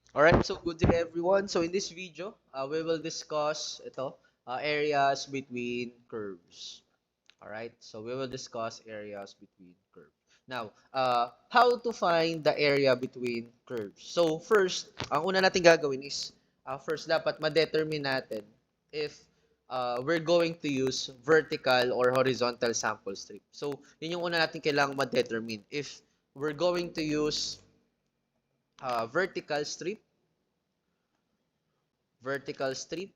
Alright, so good day everyone. So in this video, we will discuss areas between curves. Alright, so we will discuss areas between curves. Now, how to find the area between curves. So first, ang una natin gagawin is, first dapat ma-determine natin if we're going to use vertical or horizontal sample strip. So yun yung una natin kailangang ma-determine. If we're going to use vertical strip, vertical strip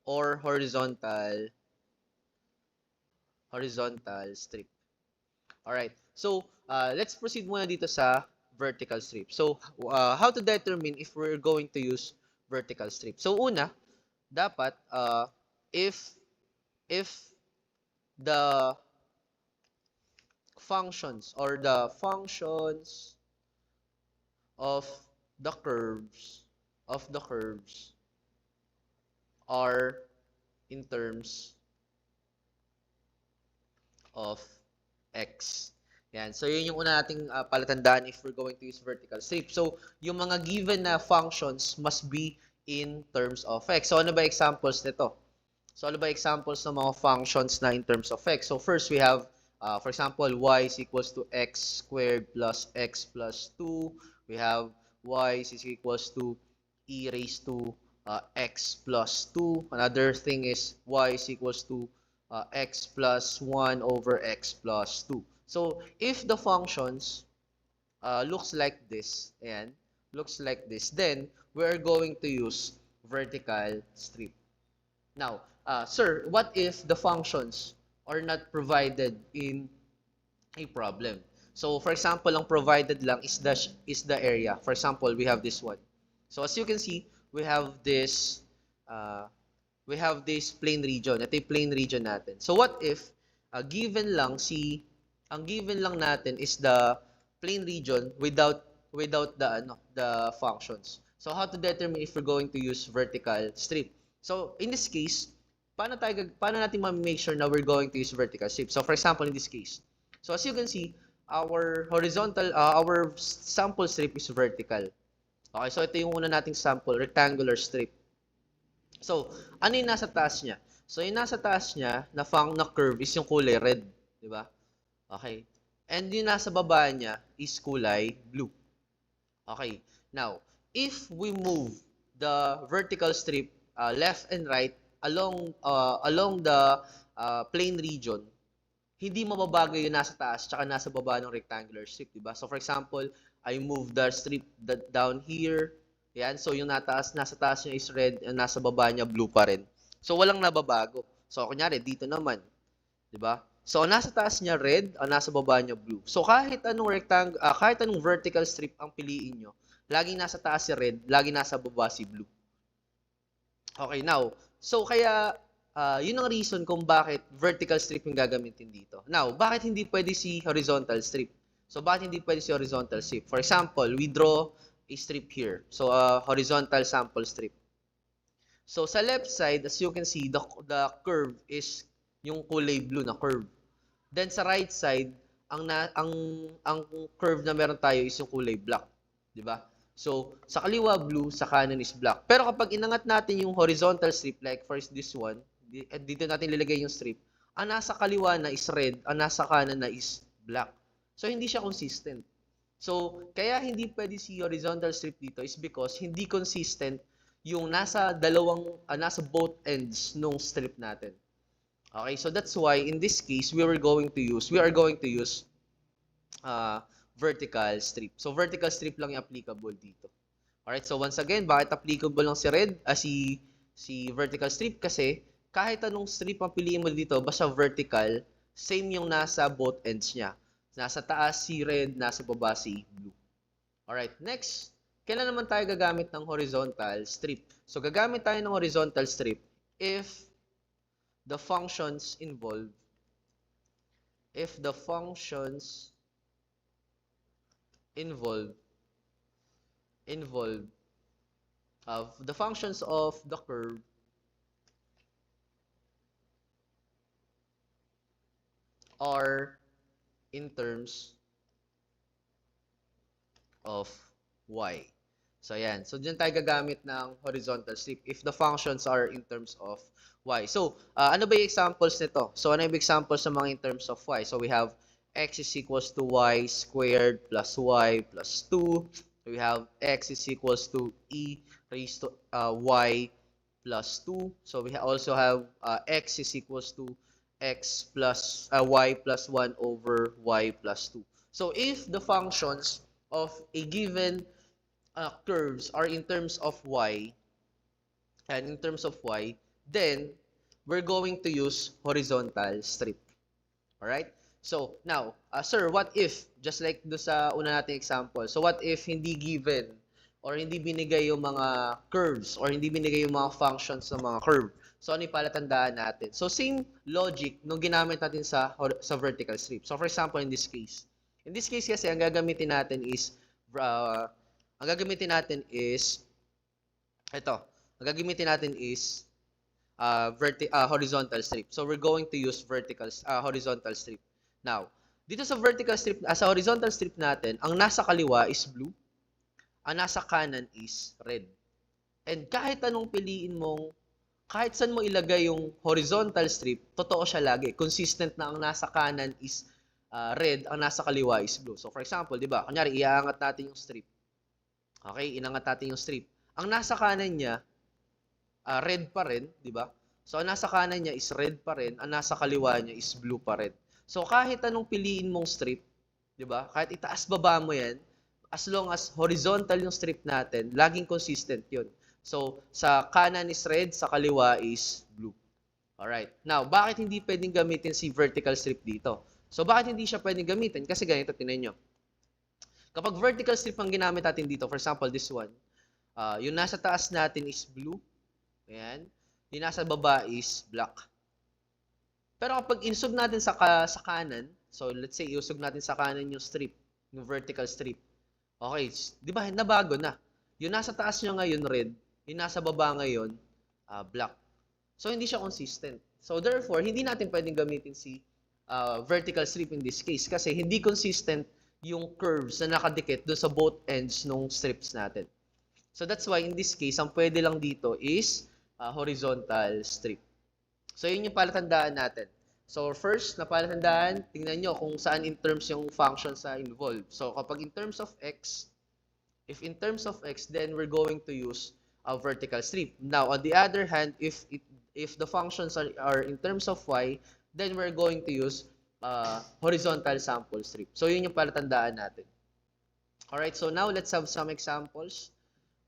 or horizontal strip. All right. So, let's proceed muna dito sa vertical strip. So, how to determine if we're going to use vertical strip? So, una, dapat if the functions or the functions of the curves are in terms of x. Yan. So, yun yung una nating palatandaan if we're going to use vertical strip. So, yung mga given na functions must be in terms of x. So, ano ba examples nito? So, ano ba examples ng mga functions na in terms of x? So, first we have, for example, y is equals to x squared plus x plus 2. We have y is equals to e raised to x plus 2. Another thing is y is equals to x plus 1 over x plus 2. So, if the functions looks like this, ayan, looks like this, then we're going to use vertical strip. Now, sir, what if the functions are not provided in a problem? So, for example, ang provided lang is the area. For example, we have this one. So, as you can see, we have this uh, plain region. Ito yung plain region natin. So, what if ang given lang natin is the plain region without the functions. So, how to determine if we're going to use vertical strip? So, in this case, paano natin ma-make sure na we're going to use vertical strip? So, for example, in this case, so as you can see, our sample strip is vertical. Okay, so ito yung una nating sample, rectangular strip. So, ano yung nasa taas niya? So, yung nasa taas niya na curve is yung kulay red, di ba? Okay. And yung nasa baba niya is kulay blue. Okay. Now, if we move the vertical strip left and right along the plane region, hindi mababago yung nasa taas tsaka nasa baba ng rectangular strip, di ba? So for example, I move the strip down here. Yan, so yung nasa taas niya is red, and nasa baba niya blue pa rin. So walang nababago. So kunyari dito naman, di ba? So nasa taas niya red, ang nasa baba niya blue. So kahit anong vertical strip ang piliin niyo, laging nasa taas si red, laging nasa baba si blue. Okay, now, so kaya yun ang reason kung bakit vertical strip yung gagamitin dito. Now, bakit hindi pwede si horizontal strip? So, bakit hindi pwede si horizontal strip? For example, we draw a strip here. So, a horizontal sample strip. So, sa left side, as you can see, the curve is yung kulay blue na curve. Then, sa right side, ang curve na meron tayo is yung kulay black. Di ba? So, sa kaliwa blue, sa kanan is black. Pero kapag inangat natin yung horizontal strip, like first this one, dito natin lilagay yung strip, ang nasa kaliwa na is red, ang nasa kanan na is black. So, hindi siya consistent. So, kaya hindi pwede si horizontal strip dito is because hindi consistent yung nasa both ends nung strip natin. Okay, so that's why in this case we are going to use uh, vertical strip. So vertical strip lang yung applicable dito. Alright, so once again, bakit applicable lang si vertical strip? Kasi kahit anong strip ang piliin mo dito, basta vertical, same yung nasa both ends niya. Nasa taas si red, nasa baba si blue. Alright, next, kailan naman tayo gagamit ng horizontal strip? So gagamit tayo ng horizontal strip if the functions involved if the functions involved involved of the functions of the curve are in terms of y. So, ayan. So, dyan tayo gagamit ng horizontal strip if the functions are in terms of y. So, ano ba yung examples nito? So, ano yung examples sa mga in terms of y? So, we have x is equals to y squared plus y plus 2. We have x is equals to e raised to y plus 2. So, we also have x is equals to x plus y plus 1 over y plus 2. So, if the functions of a given curves are in terms of y, and in terms of y, then we're going to use horizontal strip. Alright? So, now, sir, what if, just like do sa una nating example, so what if hindi given or hindi binigay yung mga curves or hindi binigay yung mga functions ng mga curve? So, ano yung palatandaan natin? So, same logic nung ginamit natin sa vertical strip. So, for example, in this case kasi, ang gagamitin natin is ito. Ang gagamitin natin is horizontal strip. So we're going to use horizontal strip. Now, dito sa vertical strip, sa horizontal strip natin, ang nasa kaliwa is blue, ang nasa kanan is red. And kahit anong piliin mong, kahit saan mo ilagay yung horizontal strip, totoo siya lagi. Consistent na ang nasa kanan is red, ang nasa kaliwa is blue. So for example, di ba? Kunyari, iaangat natin yung strip. Okay, inangat natin yung strip. Ang nasa kanan niya, red pa rin, di ba? So, ang nasa kanan niya is red pa rin, ang nasa kaliwa niya is blue pa rin. So, kahit anong piliin mong strip, di ba? Kahit itaas baba mo yan, as long as horizontal yung strip natin, laging consistent yun. So, sa kanan is red, sa kaliwa is blue. Alright. Now, bakit hindi pwedeng gamitin si vertical strip dito? So, bakit hindi siya pwedeng gamitin? Kasi ganito, tinan nyo. Kapag vertical strip ang ginamit natin dito, for example, this one, yung nasa taas natin is blue. Ayan. Yung nasa baba is black. Pero kapag insug natin sa kanan, so let's say iusog natin sa kanan yung strip, yung vertical strip. Okay, di ba nabago na. Yung nasa taas niya ngayon red, yung nasa baba ngayon black. So hindi siya consistent. So therefore, hindi natin pwedeng gamitin si vertical strip in this case kasi hindi consistent yung curves na nakadikit doon sa both ends ng strips natin. So that's why in this case, ang pwede lang dito is horizontal strip. So yun yung palatandaan natin. So first na palatandaan, tingnan nyo kung saan in terms yung functions na involved. So kapag in terms of x, if in terms of x, then we're going to use a vertical strip. Now on the other hand, if the functions are in terms of y, then we're going to use horizontal sample strip. So yun yung palatandaan natin. Alright, so now let's have some examples.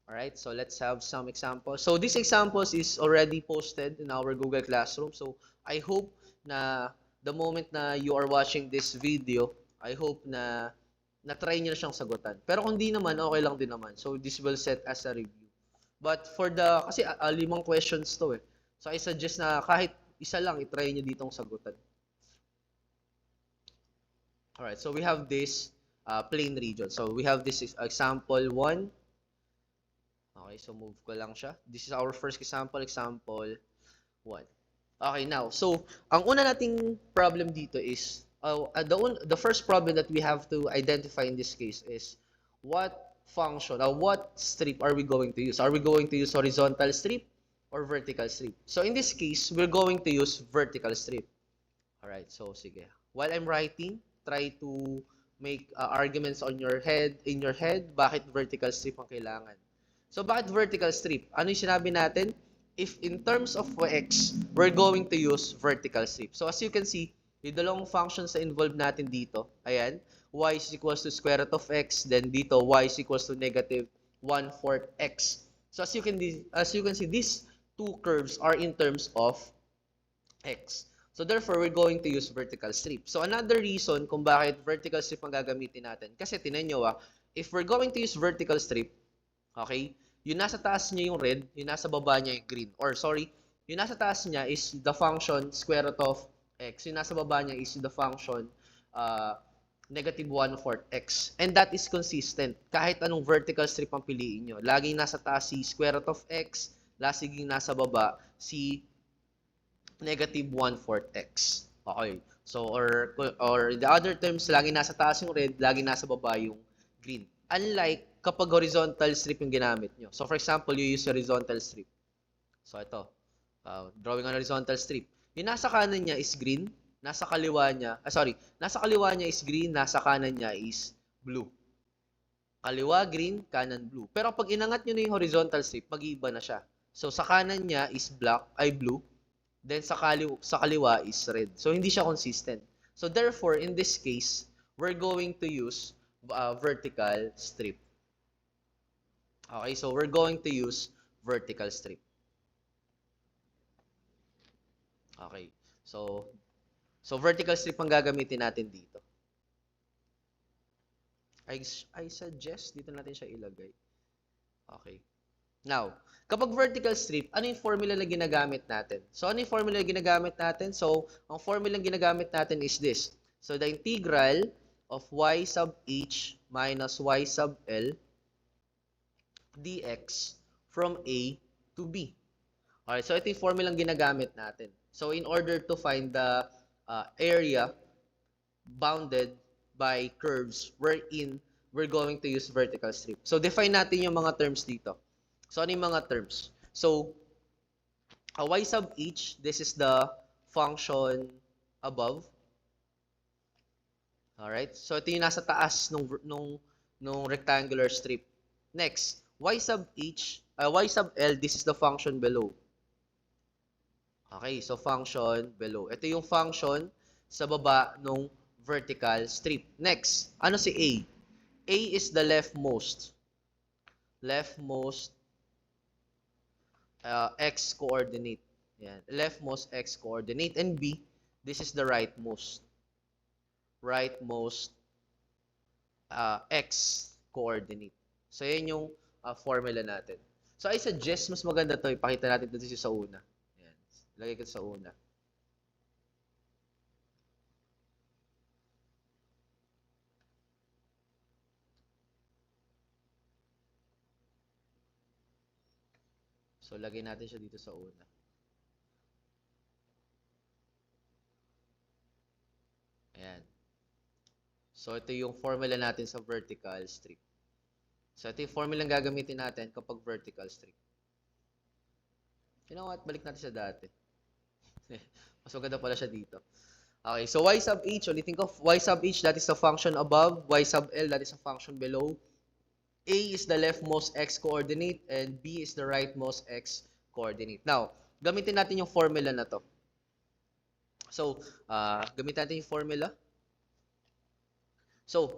Alright, so let's have some examples. So this examples is already posted in our Google Classroom. So I hope na the moment na you are watching this video, I hope na na-try nyo na siyang sagutan. Pero kung di naman, okay lang din naman. So this will set as a review. But for kasi 5 questions to eh. So I suggest na kahit isa lang, i-try nyo ditong sagutan. Alright, so we have this plane region. So we have this example 1. Okay, so move ko lang siya. This is our first example, example 1. Okay, now, so, ang una nating problem dito is, the first problem that we have to identify in this case is, what function, what strip are we going to use? Are we going to use horizontal strip or vertical strip? So, in this case, we're going to use vertical strip. Alright, so, sige. While I'm writing, try to make arguments in your head, bakit vertical strip ang kailangan. So, bakit vertical strip? Ano yung sinabi natin? If in terms of x, we're going to use vertical strip. So, as you can see, yung dalawang functions na involved natin dito, ayan, y is equals to square root of x, then dito, y is equals to negative 1/4 x. So, as you can see, these two curves are in terms of x. So, therefore, we're going to use vertical strip. So, another reason kung bakit vertical strip ang gagamitin natin, kasi tinan nyo if we're going to use vertical strip, okay, yung nasa taas niya yung red, yung nasa baba niya yung green. Or sorry, yung nasa taas niya is the function square root of x. Yung nasa baba niya is the function negative 1/4 x. And that is consistent. Kahit anong vertical strip ang piliin nyo. Laging nasa taas si square root of x, laging nasa baba si negative 1/4 x. Okay. So, or the other terms, laging nasa taas yung red, laging nasa baba yung green. Unlike kapag horizontal strip yung ginamit nyo. So, for example, you use horizontal strip. So, ito. Drawing on horizontal strip. Yung nasa kanan niya is green. Nasa kaliwa niya, nasa kaliwa niya is green, nasa kanan niya is blue. Kaliwa, green, kanan, blue. Pero pag inangat nyo na yung horizontal strip, mag-iiba na siya. So, sa kanan niya is blue. Then, sa kaliwa is red. So, hindi siya consistent. So, therefore, in this case, we're going to use vertical strip. Okay, so we're going to use vertical strip. Okay, so vertical strip ang gagamitin natin dito. I suggest dito natin siya ilagay. Okay. Now, kapag vertical strip, ano yung formula na ginagamit natin? So, ano yung formula na ginagamit natin? So, ang formula na ginagamit natin is this. So, the integral of y sub h minus y sub l dx from a to b. Okay, so ito yung formula na ginagamit natin. So, in order to find the area bounded by curves wherein we're going to use vertical strip. So, define natin yung mga terms dito. So, ano yung mga terms? So, y sub h, this is the function above. Alright? So, ito yung nasa taas nung rectangular strip. Next, y sub l, this is the function below. Okay, so function below. Ito yung function sa baba nung vertical strip. Next, ano si A? A is the leftmost x coordinate. Yan, leftmost x coordinate. And B, this is the rightmost x coordinate. So, yan yung formula natin. So, I suggest mas maganda to ipakita natin dito sa una. Yan, lagay ko sa una. So, lagay natin siya dito sa una. Ayan. So, ito yung formula natin sa vertical strip. So, ito yung formula ang gagamitin natin kapag vertical strip. You know what? Balik natin sa dati. Mas maganda pala siya dito. Okay, so y sub h, ulitin ko, y sub h, that is the function above. Y sub l, that is the function below. A is the leftmost x coordinate and B is the rightmost x coordinate. Now, gamitin natin yung formula na to. So, gamitin natin yung formula. So,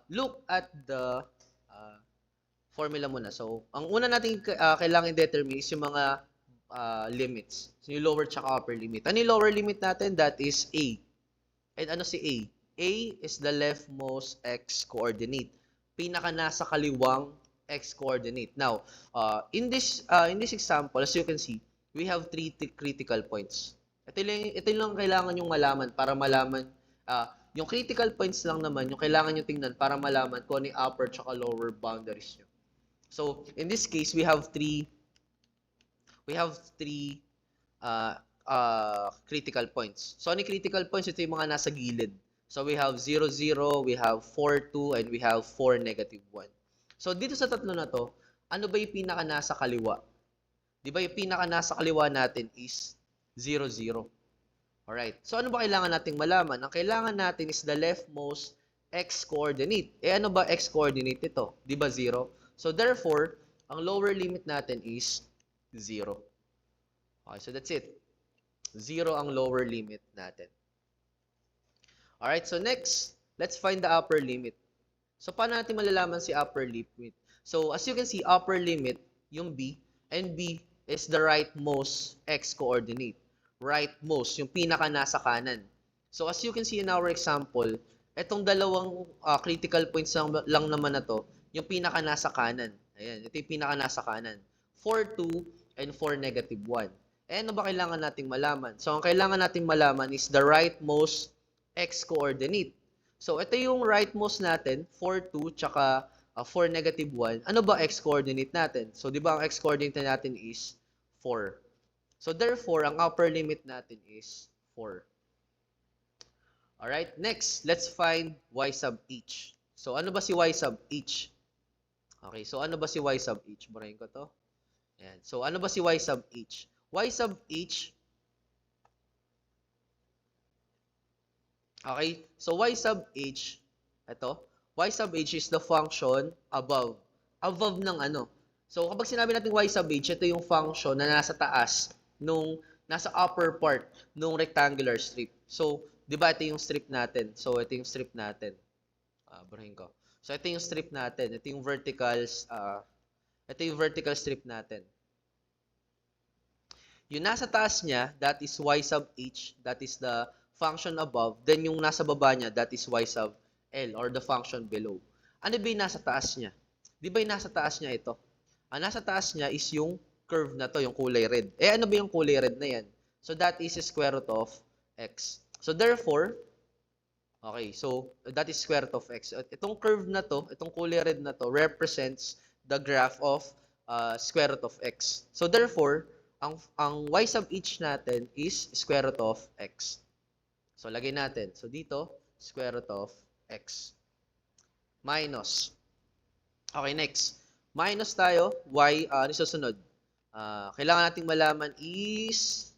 look at the formula muna. So, ang una natin kailangan i-determine is yung mga limits. So, yung lower tsaka upper limit. Ano yung lower limit natin? That is A. And ano si A? A is the leftmost x coordinate. Pinaka nasa kaliwang x coordinate. Now, in this example, as you can see, we have three critical points. Ito lang kailangan yung malaman para malaman, yung critical points lang naman, yung kailangan nyo tingnan para malaman kung ano yung upper tsaka lower boundaries nyo. So, in this case, we have three critical points. So, ano yung critical points? Ito yung mga nasa gilid. So, we have 0, 0, we have 4, 2, and we have 4, negative 1. So, dito sa tatlo na to, ano ba yung pinaka nasa kaliwa? Di ba yung pinaka nasa kaliwa natin is 0, 0. Alright. So, ano ba kailangan nating malaman? Ang kailangan natin is the leftmost x-coordinate. Eh, ano ba x-coordinate ito? Di ba 0? So, therefore, ang lower limit natin is 0. Okay, so that's it. 0 ang lower limit natin. Alright, so next, let's find the upper limit. So, paano natin malalaman si upper limit? So, as you can see, upper limit, yung B, and B is the rightmost x-coordinate. Rightmost, yung pinaka nasa kanan. So, as you can see in our example, itong dalawang critical points lang naman na to, yung pinaka nasa kanan. Ayan, ito yung pinaka nasa kanan. 4, 2, and 4, negative 1. Eh, ano ba kailangan nating malaman? So, ang kailangan nating malaman is the rightmost x-coordinate. So, ito yung rightmost natin, 4, 2, tsaka 4, negative 1. Ano ba x-coordinate natin? So, di ba ang x-coordinate natin is 4. So, therefore, ang upper limit natin is 4. Alright, next, let's find y sub h. So, ano ba si y sub h? Okay, so ano ba si y sub h? Burahin ko to. Ayan. So ano ba si y sub h? Y sub h, okay, so y sub h, ito, y sub h is the function above. Above ng ano? So kapag sinabi natin y sub h, ito yung function na nasa taas nasa upper part nung rectangular strip. So, di ba ito yung strip natin? So, ito yung strip natin. Burahin ko. So, ito yung strip natin. Ito yung vertical strip natin. Yung nasa taas niya, that is y sub h, that is the function above. Then yung nasa baba niya, that is y sub l, or the function below. Ano ba yung nasa taas niya? Di ba yung nasa taas niya ito? Ang nasa taas niya is yung curve na to, yung kulay red. Eh, ano ba yung kulay red na yan? So, that is square root of x. So, therefore, okay, so, that is square root of x. Itong curve na to, itong kulay red na to, represents the graph of square root of x. So, therefore, ang y sub h natin is square root of x. So, lagay natin. So, dito, square root of x. Minus. Okay, next. Minus tayo, y, ano susunod? Kailangan nating malaman is,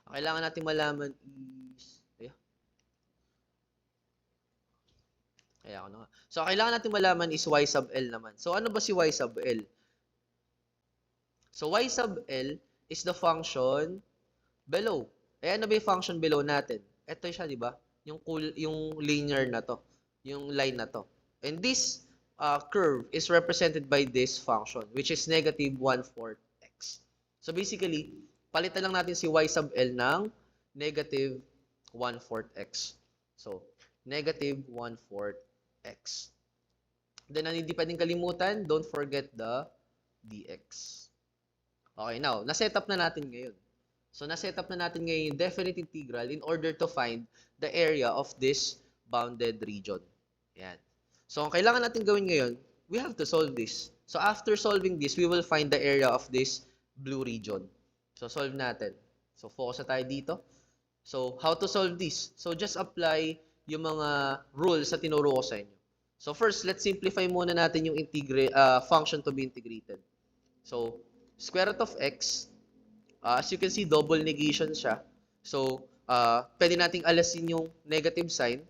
So, kailangan nating malaman is y sub l naman. So, ano ba si y sub l? So, y sub l is the function below. Eh, ano ba yung function below natin? Ito siya, di ba? Yung linear na to. Yung line na to. And this curve is represented by this function, which is negative 1/4 x. So basically, palitan lang natin si y sub l ng negative 1/4 x. So, negative 1/4 x. Then, ang hindi pwedeng kalimutan, don't forget the dx. Okay, now, na-set up na natin ngayon. So, na-set up na natin ngayon yung definite integral in order to find the area of this bounded region. Yan. So, ang kailangan natin gawin ngayon, we have to solve this. So, after solving this, we will find the area of this blue region. So, solve natin. So, focus na tayo dito. So, how to solve this? So, just apply yung mga rules na tinuro ko sa inyo. So, first, let's simplify muna natin yung function to be integrated. So, square root of x, as you can see, double negation siya. So, pwede nating alasin yung negative sign.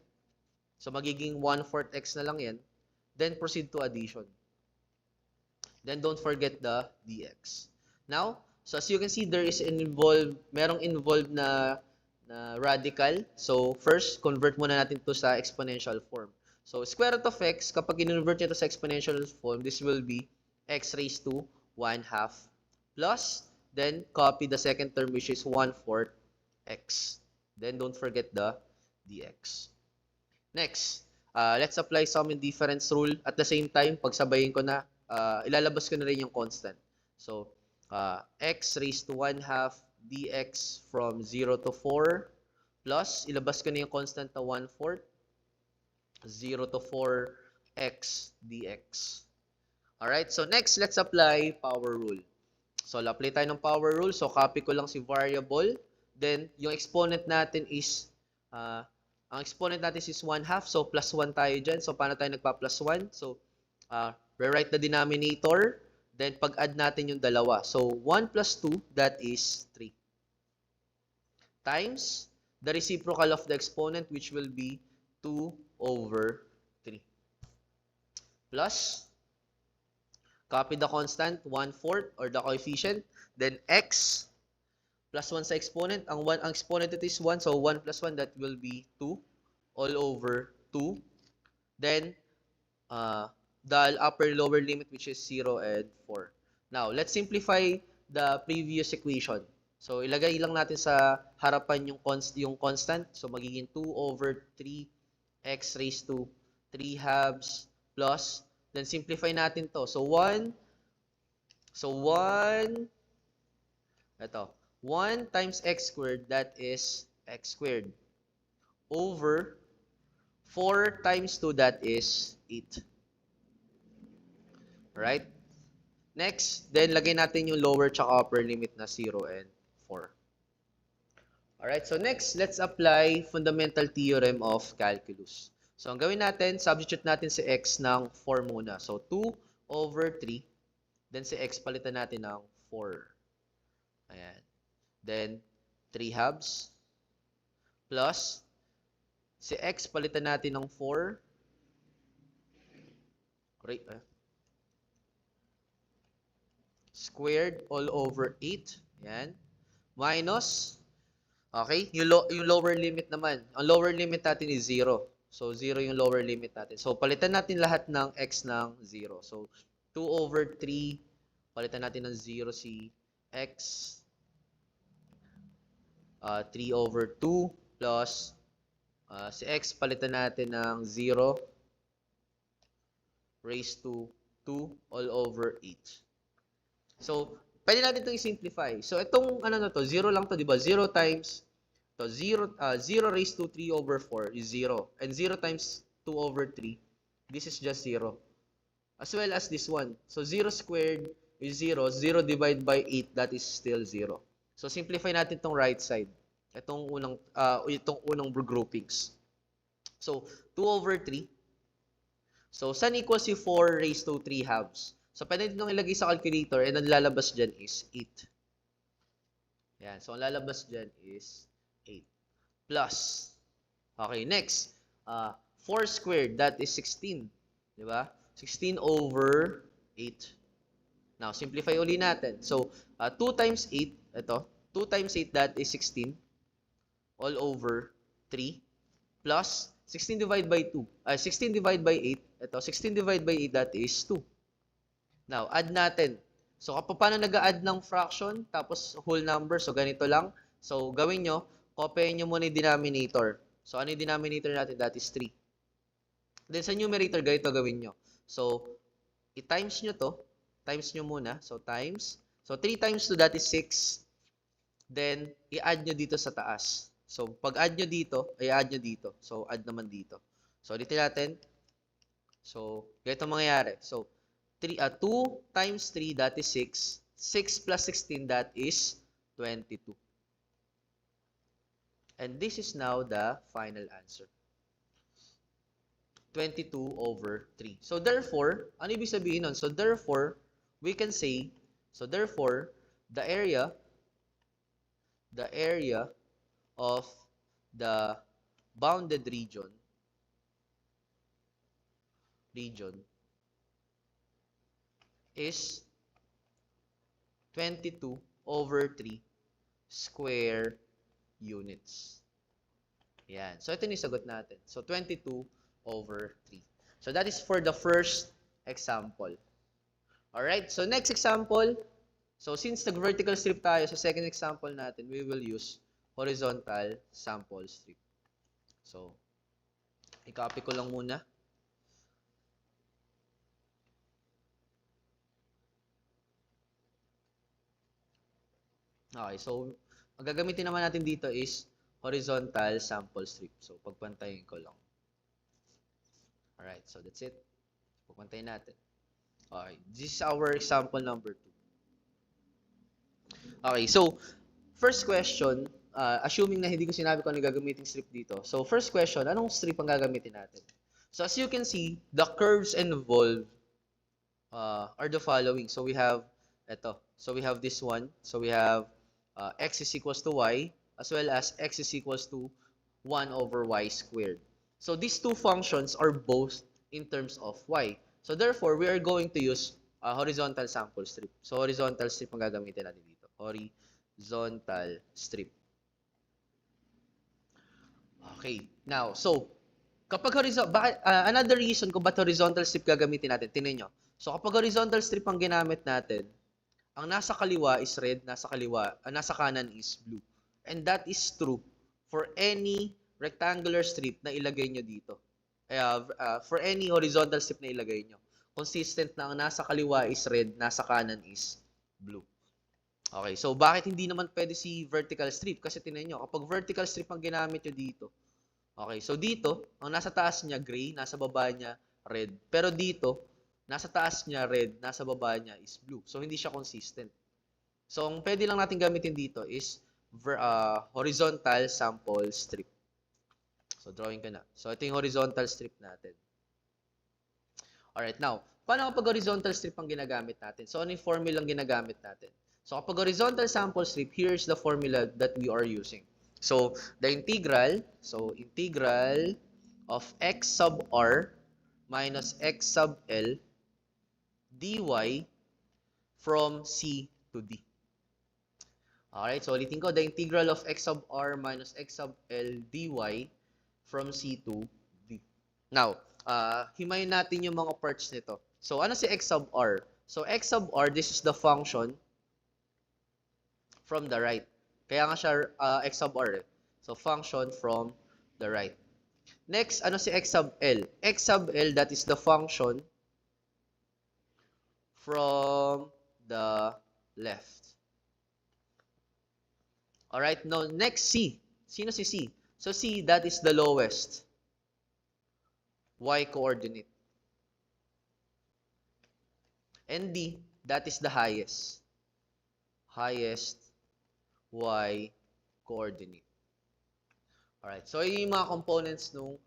So, magiging 1/4 x na lang yan. Then, proceed to addition. Then, don't forget the dx. Now, so as you can see, merong involved na radical. So, first, convert muna natin to sa exponential form. So, square root of x, kapag in-convert nyo to sa exponential form, this will be x raised to 1/2 plus, then copy the second term, which is 1/4 x. Then, don't forget the dx. Next, let's apply sum and difference rule. At the same time, pagsabayin ko na, ilalabas ko na rin yung constant. So, x raised to 1/2 dx from 0 to 4 plus, ilabas ko na yung constant na 1/4, 0 to 4 x dx. Alright, so next, let's apply power rule. So, apply tayo ng power rule. So, copy ko lang si variable. Then, yung exponent natin is, ang exponent natin is 1/2. So, plus 1 tayo dyan. So, paano tayo nagpa-plus 1? So, rewrite the denominator. Then, pag-add natin yung dalawa. So, 1 plus 2, that is 3. Times the reciprocal of the exponent, which will be 2/3. Plus, copy the constant, 1/4, or the coefficient. Then, x plus 1 sa exponent. Ang exponent ito is 1. So, 1 plus 1, that will be 2 all over 2. Then, the upper lower limit, which is 0 and 4. Now, let's simplify the previous equation. So, ilagay lang natin sa harapan yung constant. So, magiging 2/3 x raised to 3/2 plus. Then, simplify natin to. So, 1. Ito. 1 times x squared, that is x squared, over 4 times 2, that is 8. Right? Next, then lagay natin yung lower tsaka upper limit na 0 and 4. Alright, so next, let's apply fundamental theorem of calculus. So, ang gawin natin, substitute natin si x ng 4 muna. So, 2 over 3. Then, si x palitan natin ng 4. Ayan. Then, 3 halves. Plus, si x palitan natin ng 4. Squared all over 8. Ayan. Minus, okay, yung lower limit naman. Ang lower limit natin is 0. So, 0 yung lower limit natin. So, palitan natin lahat ng x ng 0. So, 2 over 3, palitan natin ng 0 si x. 3 over 2 plus si x, palitan natin ng 0 raised to 2 all over 8. So, pwede natin itong i-simplify. So, itong ano na to, 0 lang to, di ba? 0 times, to 0 raised to 3 over 4 is 0. And 0 times 2 over 3, this is just 0. As well as this one. So, 0 squared is 0. 0 divided by 8, that is still 0. So, simplify natin itong right side. Itong unang groupings. So, 2 over 3. So, saan equals si 4 raised to 3 halves? So, pwede nyo ilagay sa calculator and ang lalabas dyan is 8. Yan. So, ang lalabas dyan is 8. Plus. Okay, next. 4 squared, that is 16. Diba? 16 over 8. Now, simplify uli natin. So, 2 times 8, ito. 2 times 8, that is 16. All over 3. Plus, 16 divided by 2. 16 divided by 8. Ito, 16 divided by 8, that is 2. Now, add natin. So, paano nag-add ng fraction, tapos whole number? So, ganito lang. So, gawin nyo, copyin nyo muna yung denominator. So, ano yung denominator natin? That is 3. Then, sa numerator, ganito gawin nyo. So, i-times nyo to. Times nyo muna. So, times. So, 3 times 2, that is 6. Then, i-add nyo dito sa taas. So, pag add nyo dito, i-add nyo dito. So, add naman dito. So, dito natin. So, ganito mangyayari. So, 2 times 3, that is 6. 6 plus 16, that is 22. And this is now the final answer. 22 over 3. So, therefore, ano ibig sabihin nun? So, therefore, we can say, so, therefore, the area of the bounded region is 22 over 3 square units. Yan. So, ito yung sagot natin. So, 22 over 3. So, that is for the first example. Alright? So, next example. So, since nag-vertical strip tayo, sa second example natin, we will use horizontal sample strip. So, i-copy ko lang muna. Okay, so, ang gagamitin naman natin dito is horizontal sample strip. So, pagpantayin ko lang. Alright, so that's it. Pagpantayin natin. Okay, this is our example number 2. Okay, so, first question, assuming na hindi ko sinabi kung ano gagamitin strip dito. So, first question, anong strip ang gagamitin natin? So, as you can see, the curves involved are the following. So, we have ito. So, we have this one. So, we have x is equals to y, as well as x is equals to 1 over y squared. So, these two functions are both in terms of y. So, therefore, we are going to use horizontal sample strip. So, horizontal strip ang gagamitin natin dito. Horizontal strip. Okay. Now, so, kapag another reason kung ba't horizontal strip gagamitin natin, tingnan nyo. So, kapag horizontal strip ang ginamit natin, ang nasa kaliwa is red, nasa kanan is blue. And that is true for any rectangular strip na ilagay nyo dito. For any horizontal strip na ilagay nyo. Consistent na ang nasa kaliwa is red, nasa kanan is blue. Okay, so bakit hindi naman pwede si vertical strip? Kasi tingnan nyo, kapag vertical strip ang ginamit nyo dito, okay, so dito, ang nasa taas niya gray, nasa baba niya red. Pero dito, nasa taas niya red, nasa baba niya is blue. So, hindi siya consistent. So, ang pwede lang natin gamitin dito is horizontal sample strip. So, drawing ka na. So, ito yung horizontal strip natin. Alright, now, paano kapag horizontal strip ang ginagamit natin? So, ano yung formula ang ginagamit natin? So, kapag horizontal sample strip, here's the formula that we are using. So, the integral of x sub r minus x sub l dy from C to D. Alright, so ulitin ko, the integral of x sub r minus x sub l dy from C to D. Now, himayin natin yung mga parts nito. So, ano si x sub r? So, x sub r, this is the function from the right. Kaya nga siya x sub r eh. So, function from the right. Next, ano si x sub l? X sub l, that is the function from the left. Alright, now next C. Sino si C? So C, that is the lowest y coordinate. And D, that is the highest y coordinate. Alright, so yun yung mga components nung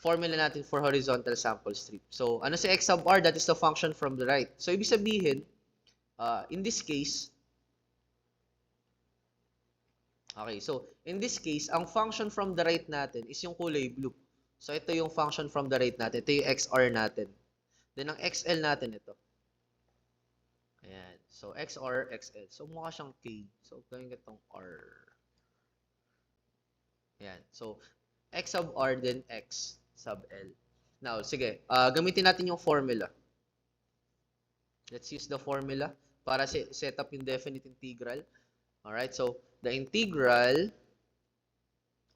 formula natin for horizontal sample strip. So, ano si x sub r? That is the function from the right. So, ibig sabihin, in this case, okay, so in this case, ang function from the right natin is yung kulay blue. So, ito yung function from the right natin. Ito yung xr natin. Then, ang xl natin ito. Ayan. So, xr, xl. So, mukha siyang k. So, gawin ka itong r. Ayan. So, x sub r, then x sub l. Now, sige. Gamitin natin yung formula. Let's use the formula para set up yung definite integral. Alright, so the integral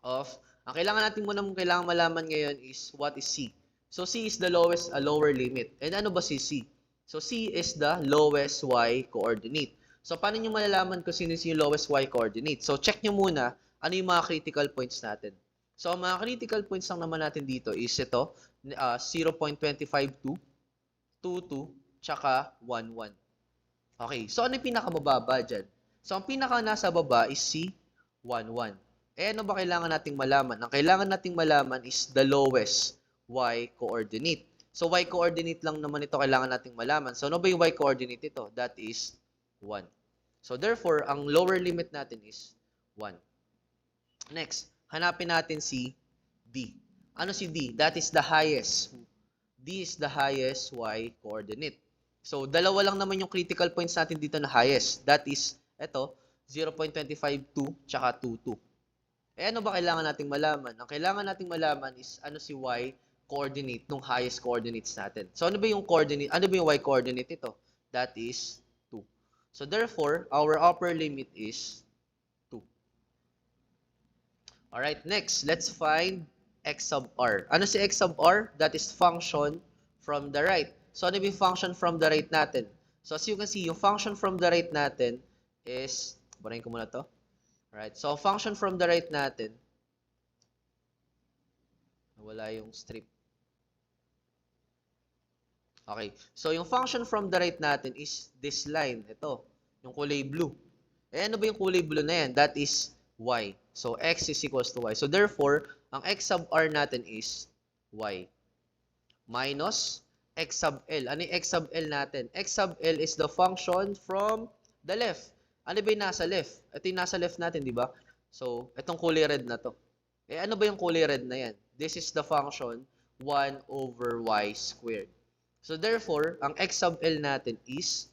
of, ang kailangan malaman ngayon is what is C. So C is the lowest, lower limit. And ano ba si C? So C is the lowest y coordinate. So paano nyo malalaman kung sino yung lowest y coordinate? So check nyo muna ano yung mga critical points natin. So ang mga critical points lang naman natin dito is ito, 0.252, 22, tsaka 11. Okay, so ano yung pinakamababa dyan? So, ang pinaka nasa baba is si 11. Eh, ano ba kailangan nating malaman? Ang kailangan nating malaman is the lowest y coordinate. So, y coordinate lang naman ito kailangan nating malaman. So, ano ba yung y coordinate ito? That is 1. So, therefore, ang lower limit natin is 1. Next, hanapin natin si D. Ano si D? That is the highest. D is the highest y coordinate. So, dalawa lang naman yung critical points natin dito na highest. That is ito, 0.252 tsaka 22. Eh, ano ba kailangan nating malaman? Ang kailangan nating malaman is ano si y coordinate nung highest coordinates natin. So, ano ba yung coordinate? Ano ba yung y coordinate ito? That is 2. So, therefore, our upper limit is 2. Alright, next, let's find x sub r. Ano si x sub r? That is function from the right. So, ano yung function from the right natin? So, as you can see, yung function from the right natin is, barayin ko muna to. Alright, so function from the right natin, wala yung strip. Okay, so yung function from the right natin is this line, ito, yung kulay blue. Eh, ano ba yung kulay blue na yan? That is y. So, x is equals to y. So, therefore, ang x sub r natin is y. Minus x sub l. Ano yung x sub l natin? X sub l is the function from the left. Ano ba yung nasa left? Ito yung nasa left natin, di ba? So, itong kulay red na to. Eh, ano ba yung kulay red na yan? This is the function 1 over y squared. So, therefore, ang x sub l natin is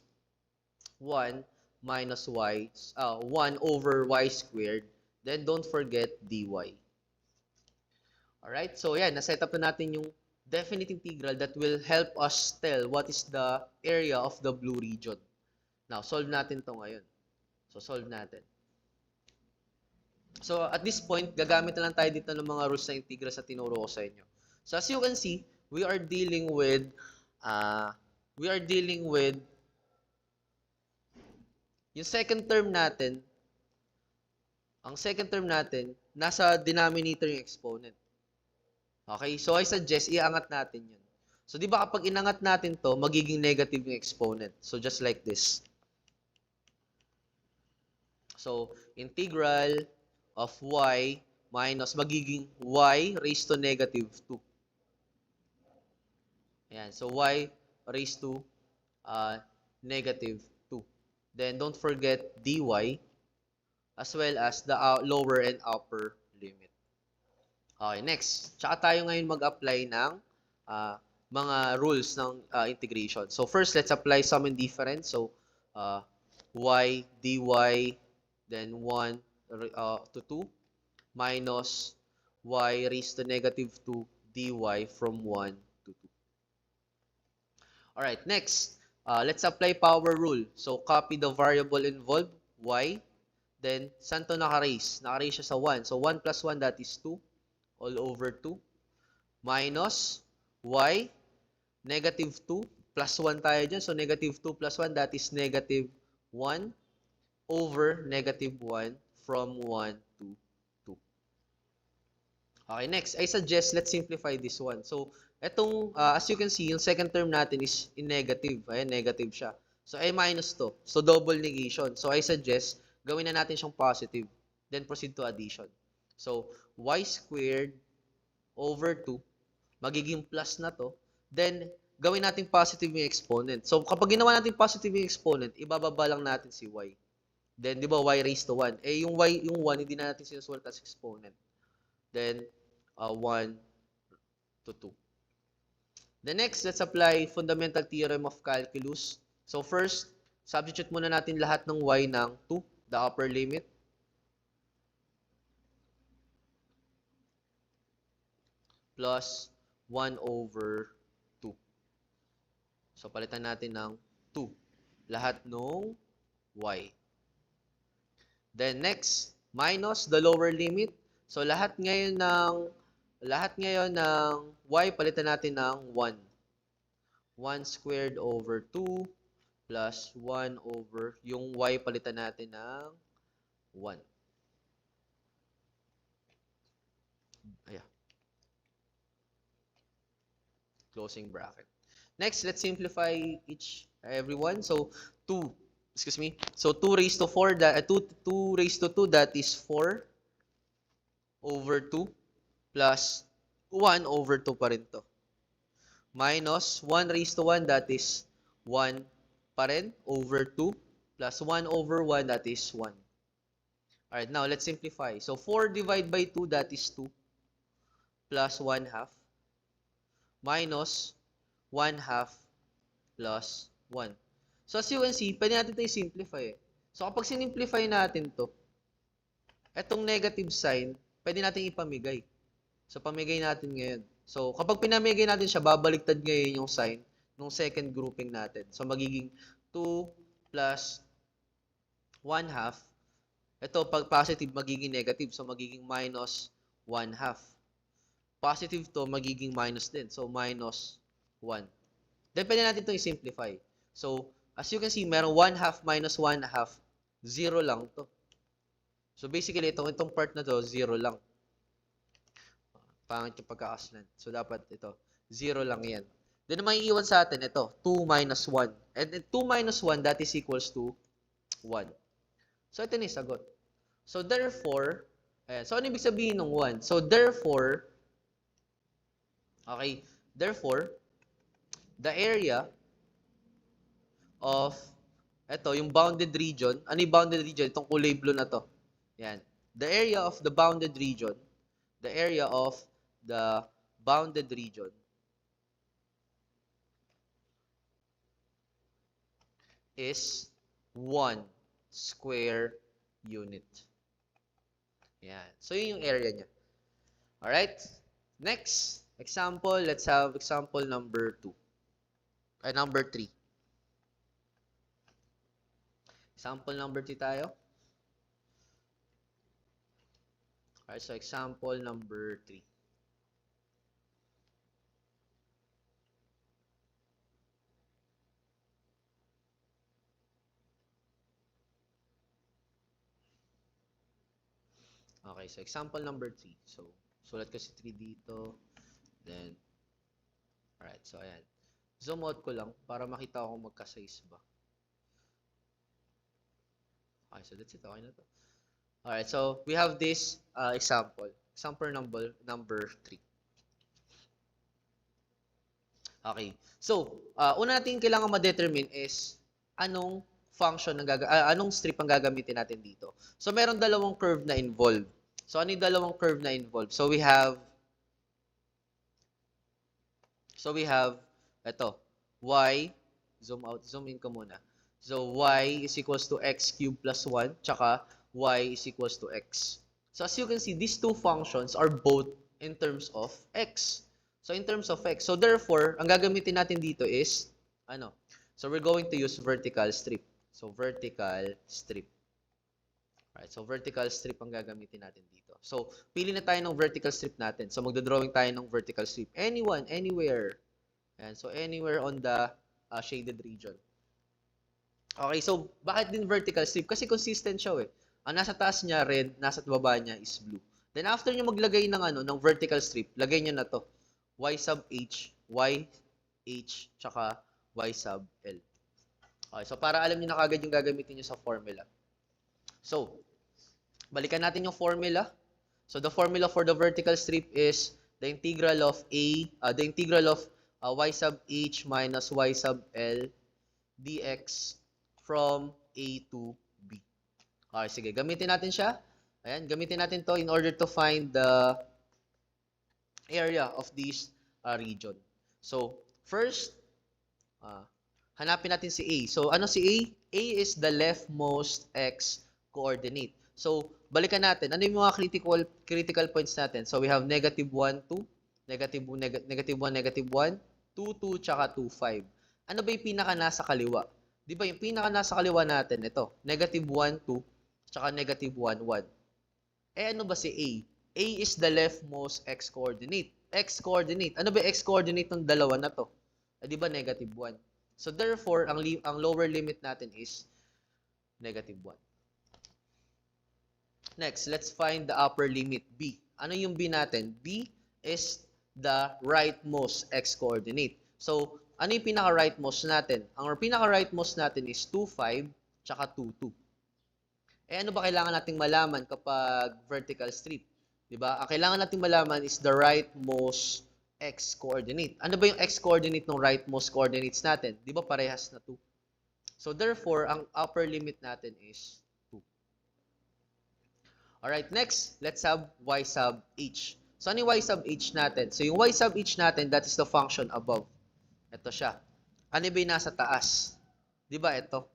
1 minus y, 1 over y squared. Then, don't forget dy. Alright? So, yan. Naset up na natin yung definite integral that will help us tell what is the area of the blue region. Now, solve natin to ngayon. So, solve natin. So, at this point, gagamit na lang tayo dito ng mga rules na integral sa tinuro ko sa inyo. So, as you can see, we are dealing with yung second term natin. Ang second term natin, nasa denominator yung exponent. Okay? So, I suggest, iangat natin yun. So, di ba kapag inangat natin to, magiging negative yung exponent. So, just like this. So, integral of y minus, magiging y raised to negative 2. Ayan, so y raised to negative 2. Then, don't forget dy as well as the lower and upper limit. Okay, next. Tsaka tayo ngayon mag-apply ng mga rules ng integration. So, first, let's apply sum and difference. So, y dy, then 1 to 2 minus y raised to negative 2 dy from 1 to 2. Alright, next, let's apply power rule. So, copy the variable involved, y. Then, saan to naka-raise? Naka-raise siya sa 1. So, 1 plus 1, that is 2 all over 2 minus y, negative 2, plus 1 tayo dyan. So, negative 2 plus 1, that is negative 1 over negative 1 from 1 to 2. Okay, next, I suggest let's simplify this one. So, etong, as you can see, yung second term natin is in negative. Ayan, negative siya. So, ay minus to. So, double negation. So, I suggest, gawin na natin siyang positive. Then, proceed to addition. So, y squared over 2, magiging plus na to. Then, gawin natin positive yung exponent. So, kapag ginawa natin positive yung exponent, ibababa lang natin si y. Then, di ba, y raised to 1. Eh, yung 1, hindi na natin sinusulat as exponent. Then, 1 to 2. The next, let's apply fundamental theorem of calculus. So, first, substitute muna natin lahat ng y ng 2, the upper limit. Plus 1 over 2. So, palitan natin ng 2. Lahat ng y. Then, next, minus the lower limit. So, lahat ngayon ng y, palitan natin ng 1. 1 squared over 2 plus 1 over, yung y, palitan natin ng 1. Ayan. Closing bracket. Next, let's simplify everyone. So, 2 raised to 4, 2 raised to 2, that is 4 over 2 plus 1 over 2 pa rin to. Minus 1 raised to 1, that is 1 pa rin over 2 plus 1 over 1, that is 1. Alright, now let's simplify. So, 4 divided by 2, that is 2 plus 1 half minus 1 half plus 1. So, as you can see, pwede natin ito i-simplify. So, kapag sinimplify natin to, etong negative sign, pwede natin ipamigay. So, pamigay natin ngayon. So, kapag pinamigay natin siya, babaliktad ngayon yung sign ng second grouping natin. So, magiging 2 plus 1 half. Ito, pag positive, magiging negative. So, magiging minus 1 half. Positive to, magiging minus din. So, minus 1. Then, pwede natin ito i-simplify. So, as you can see, merong 1 half minus 1 half. 0 lang to. So, basically, itong part na to, 0 lang. Pangit yung pagkakasunan. So, dapat ito, 0 lang yan. Then, may iiwan sa atin, ito, 2 minus 1. And 2 minus 1, that is equals to 1. So, ito na yung sagot. So, therefore, ayan. So, ano ibig sabihin ng 1? So, therefore, okay, therefore, the area of, ito, yung bounded region, ano yung bounded region? Itong kulay blue na to. Yan. The area of the bounded region, is 1 square unit. Yan. So, yun yung area niya. Alright? Next, example, let's have example number 2. Number 3. Example number 3 tayo. Alright, so example number 3. Okay, so example number 3. So, sulat ko si 3 dito. Then, alright, so ayan. Zoom out ko lang para makita ko kung magka-size ba. Okay, so that's it. Okay na to. Alright, so we have this example. Example number 3. Okay. So, una natin kailangan ma-determine is anong function anong strip ang gagamitin natin dito. So, meron dalawang curve na involved. So, ano yung dalawang curve na involved? So, we have ito, y, zoom out, zoom in ko muna. So, y is equals to x cubed plus 1, tsaka y is equals to x. So, as you can see, these two functions are both in terms of x. So, in terms of x. So, therefore, ang gagamitin natin dito is, ano? So, we're going to use vertical strip. So, vertical strip. Right, so vertical strip ang gagamitin natin dito. So, pili na tayo ng vertical strip natin. So, magdodrawing tayo ng vertical strip. Anyone, anywhere. Ayan, so, anywhere on the shaded region. Okay, so, bakit din vertical strip? Kasi consistent siya eh. Ang nasa taas niya, red, nasa baba niya is blue. Then, after niyo maglagay ng vertical strip, lagay niyo na to. Y sub H, Y, H, tsaka Y sub L. Okay, so, para alam niyo na kagad yung gagamitin niyo sa formula. So, balikan natin yung formula. So, the formula for the vertical strip is the integral of y sub h minus y sub l dx from a to b. Okay, sige. Gamitin natin siya. Ayan, gamitin natin to in order to find the area of this region. So, first, hanapin natin si A. So, ano si A? A is the leftmost x coordinate. So, balikan natin. Ano yung mga critical points natin? So, we have negative 1, 2, negative 1, negative 1, 2, 2, tsaka 2, 5. Ano ba yung pinaka nasa kaliwa? Di ba yung pinaka nasa kaliwa natin? Ito, negative 1, 2, tsaka negative 1, 1. Eh, ano ba si A? A is the leftmost x coordinate. X coordinate. Ano ba yung x coordinate ng dalawa na to? Eh, di ba negative 1? So, therefore, ang lower limit natin is negative 1. Next, let's find the upper limit, B. Ano yung B natin? B is the rightmost x-coordinate. So, ano yung pinaka-rightmost natin? Ang pinaka-rightmost natin is 2, 5, tsaka 2, 2. Eh, ano ba kailangan nating malaman kapag vertical strip? Diba? Ang kailangan nating malaman is the rightmost x-coordinate. Ano ba yung x-coordinate ng rightmost coordinates natin? Diba parehas na 2? So, therefore, ang upper limit natin is alright, next, let's have y sub h. So, ano yung y sub h natin? So, yung y sub h natin, that is the function above. Ito siya. Ano ba yung nasa taas? Diba ito?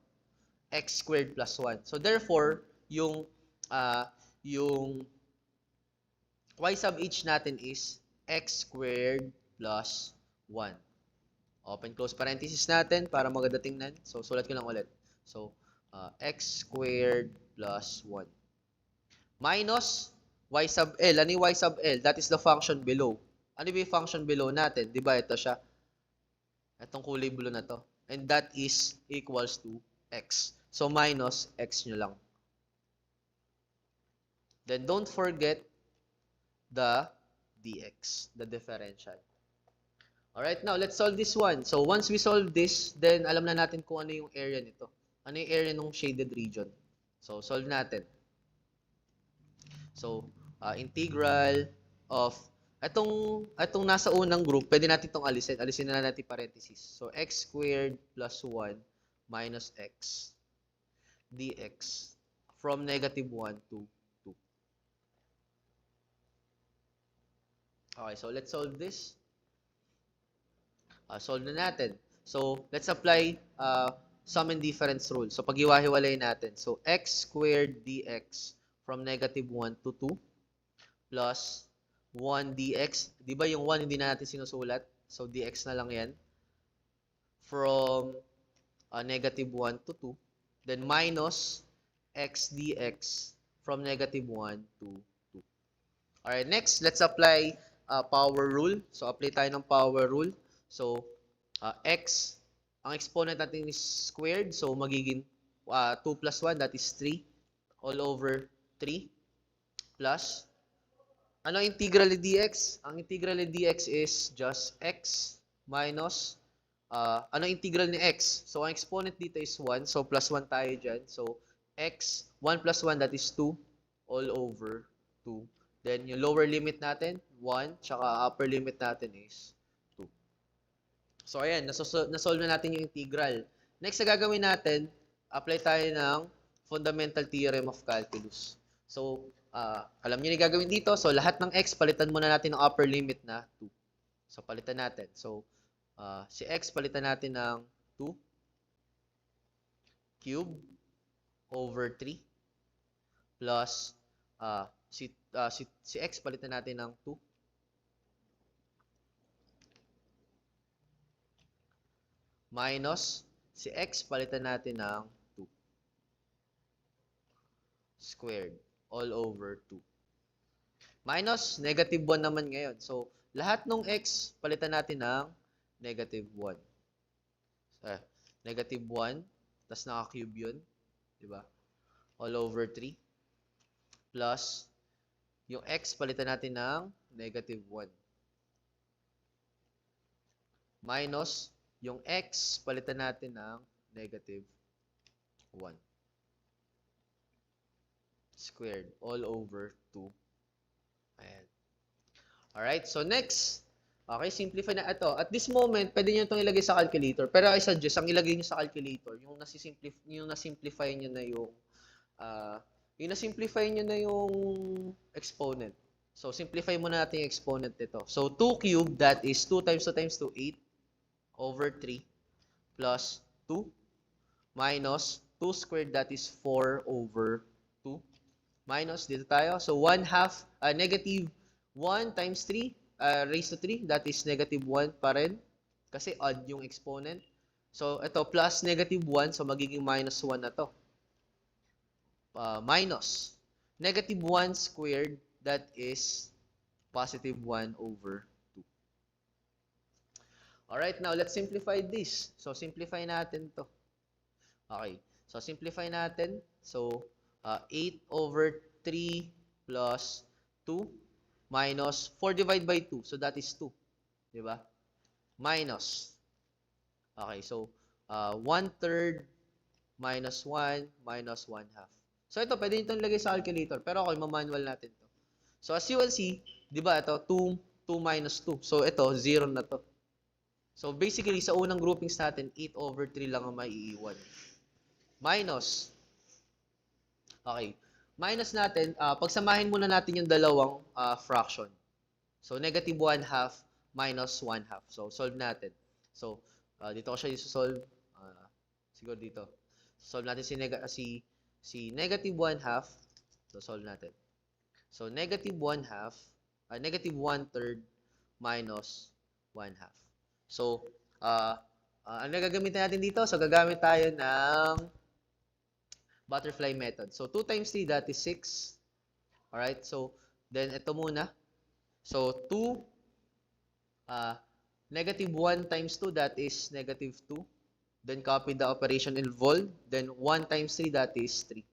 X squared plus 1. So, therefore, yung y sub h natin is x squared plus 1. Open close parenthesis natin para maganda tingnan. So, sulat ko lang ulit. So, x squared plus 1. Minus y sub L. Ano yung y sub L? That is the function below. Ano ba yung function below natin? Diba ito siya? Itong kulay blue na to. And that is equals to x. So, minus x nyo lang. Then, don't forget the dx, the differential. Alright, now, let's solve this one. So, once we solve this, then alam na natin kung ano yung area nito. Ano yung area ng shaded region. So, solve natin. So, integral of itong nasa unang group, pwede natin itong alisin. Alisin na natin parenthesis. So, x squared plus 1 minus x dx from negative 1 to 2. Okay, so let's solve this. Solve na natin. So, let's apply sum and difference rule. So, pag-iwahiwalay natin. So, x squared dx from negative 1 to 2 plus 1 dx. Di ba yung 1 hindi na natin sinusulat? So, dx na lang yan. From negative 1 to 2. Then, minus x dx from negative 1 to 2. Alright, next, let's apply power rule. So, apply tayo ng power rule. So, x, ang exponent natin is squared. So, magiging 2 plus 1, that is 3 all over 3 plus, ano integral ni dx? Ang integral ni dx is just x minus, ano integral ni x? So, ang exponent dito is 1. So, plus 1 tayo dyan. So, x, 1 plus 1, that is 2 all over 2. Then, yung lower limit natin, 1, tsaka upper limit natin is 2. So, ayan, nasolve na natin yung integral. Next na gagawin natin, apply tayo ng fundamental theorem of calculus. So, alam niyo na gagawin dito. So, lahat ng x, palitan muna natin ng upper limit na 2. So, palitan natin. So, si x, palitan natin ng 2 cube over 3 plus si x, palitan natin ng 2 minus si x, palitan natin ng 2 squared all over 2. Minus, negative 1 naman ngayon. So, lahat ng x, palitan natin ng negative 1. Negative 1, tapos naka-cube yun. Diba? All over 3. Plus, yung x, palitan natin ng negative 1. Minus, yung x, palitan natin ng negative 1. Squared all over 2. Ayan. Alright, so next. Okay, simplify na ito. At this moment, pwede nyo itong ilagay sa calculator. Pero I suggest, ang ilagay nyo sa calculator, yung nasimplify nyo na yung exponent. So, simplify muna natin yung exponent nito. So, 2 cubed, that is 2 times 2 times 2, 8 over 3 plus 2 minus 2 squared, that is 4 over 2 minus, dito tayo. So, 1 half, negative 1 times 3 raised to 3, that is negative 1 pa rin. Kasi odd yung exponent. So, ito, plus negative 1, so magiging minus 1 na to. Minus negative 1 squared, that is positive 1 over 2. Alright, now let's simplify this. So, simplify natin to. Okay, so simplify natin. So, 8 over 3 plus 2 minus 4 divided by 2. So, that is 2. Diba? Minus. Okay, so, 1/3 minus 1 minus 1/2. So, ito, pwede nyo itong lagay sa calculator. Pero okay, manual natin to. So, as you will see, diba, ito, 2 minus 2. So, ito, 0 na to. So, basically, sa unang groupings natin, 8 over 3 lang ang maiiwan. Minus. Okay. Minus natin, pagsamahin muna natin yung dalawang fraction. So, negative 1/2 minus 1/2. So, solve natin. So, dito ko siya i-solve. Siguro dito. Solve natin si negative 1/2. So, solve natin. So, negative 1/2, negative 1/3 minus 1/2. So, ang nagagamitin natin dito, so gagamit tayo ng butterfly method. So, 2 times 3, that is 6. Alright, so, then ito muna. So, 2, negative 1 times 2, that is negative 2. Then, copy the operation involved. Then, 1 times 3, that is 3.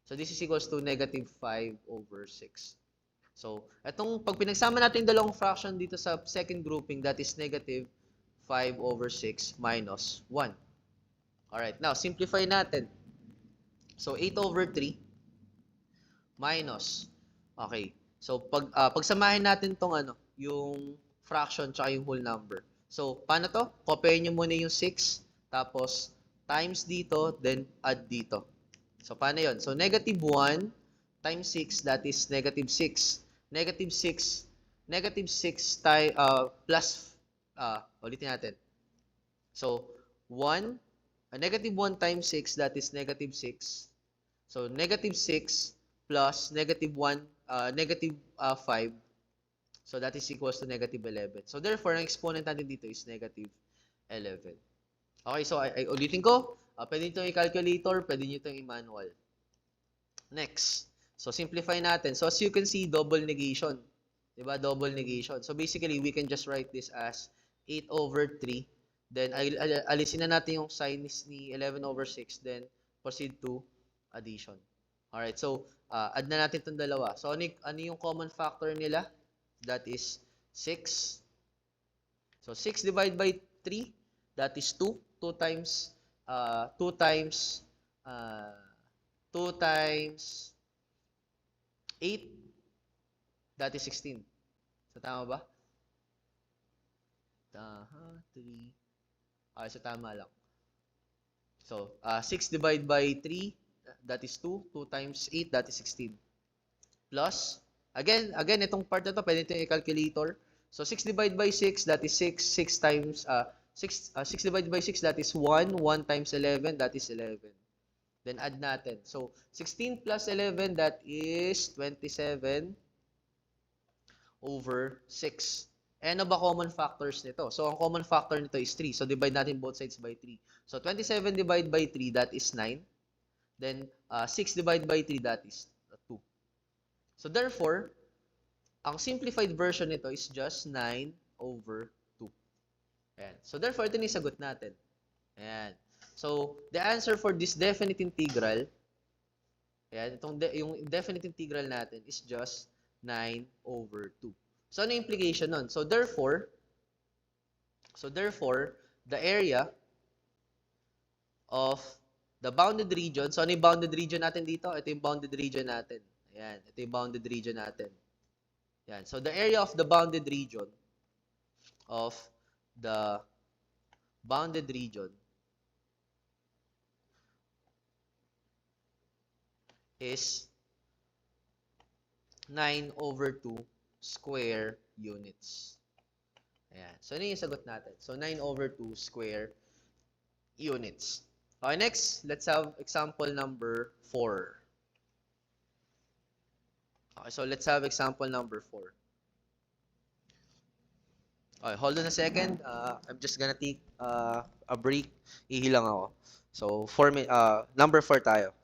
So, this is equals to negative 5 over 6. So, pag pinagsama natin yung dalawang fraction dito sa second grouping, that is negative 5 over 6 minus 1. Alright, now, simplify natin. So, 8 over 3 minus. Okay. So, pagsamahin natin tong yung fraction tsaka yung whole number. So, paano to? Copyin nyo muna yung 6, tapos times dito, then add dito. So, paano yon? So, negative 1 times 6, that is negative 6. Negative 6 plus, ulitin natin. So, negative 1 times 6, that is negative 6. So, negative 6 plus negative 1, negative 5. So, that is equals to negative 11. So, therefore, ang exponent natin dito is negative 11. Okay, so, ulitin ko. Pwede nyo itong i-calculator, pwede nyo itong i-manual. Next. So, simplify natin. So, as you can see, double negation. Diba? Double negation. So, basically, we can just write this as 8 over 3. Then, alisin na natin yung sign ni 11 over 6. Then, proceed to addition. Alright, so, add na natin itong dalawa. So, ano yung common factor nila? That is 6. So, 6 divided by 3, that is 2. 2 times 2 times 8, that is 16. So, tama ba? 3. Okay, so tama lang. So, 6 divided by 3, that is 2. 2 times 8, that is 16. Plus, again, itong part na to, pwede ito yung calculator. So, 6 divided by 6, that is 6. 6 times, 6 divided by 6, that is 1. 1 times 11, that is 11. Then, add natin. So, 16 plus 11, that is 27 over 6. Ano ba common factors nito? So, ang common factor nito is 3. So, divide natin both sides by 3. So, 27 divided by 3, that is 9. Then, 6 divided by 3, that is 2. So, therefore, ang simplified version nito is just 9 over 2. Ayan. So, therefore, ito yung sagot natin. Ayan. So, the answer for this definite integral, ayan, yung definite integral natin is just 9 over 2. So, ano yung implication nun? So, therefore, the area of the bounded region, so ano yung bounded region natin dito? Ito yung bounded region natin. Ayan, ito yung bounded region natin. Ayan, so the area of the bounded region is 9 over 2 square units. Ayan. So, ano yung sagot natin? So, 9 over 2 square units. Okay, next, let's have example number 4. Okay, so let's have example number 4. Okay, hold on a second. I'm just gonna take a break. Ihilang ako. So, number 4 tayo.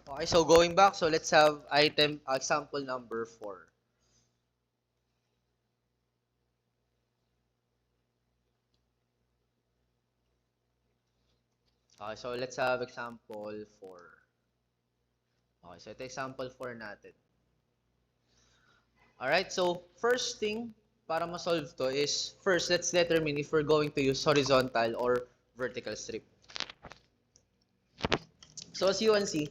Okay, so going back, so let's have example number 4. Okay, so let's have example 4. Okay, so ito example 4 natin. Alright, so first thing para ma-solve to is, first, let's determine if we're going to use horizontal or vertical strip. So as you can see,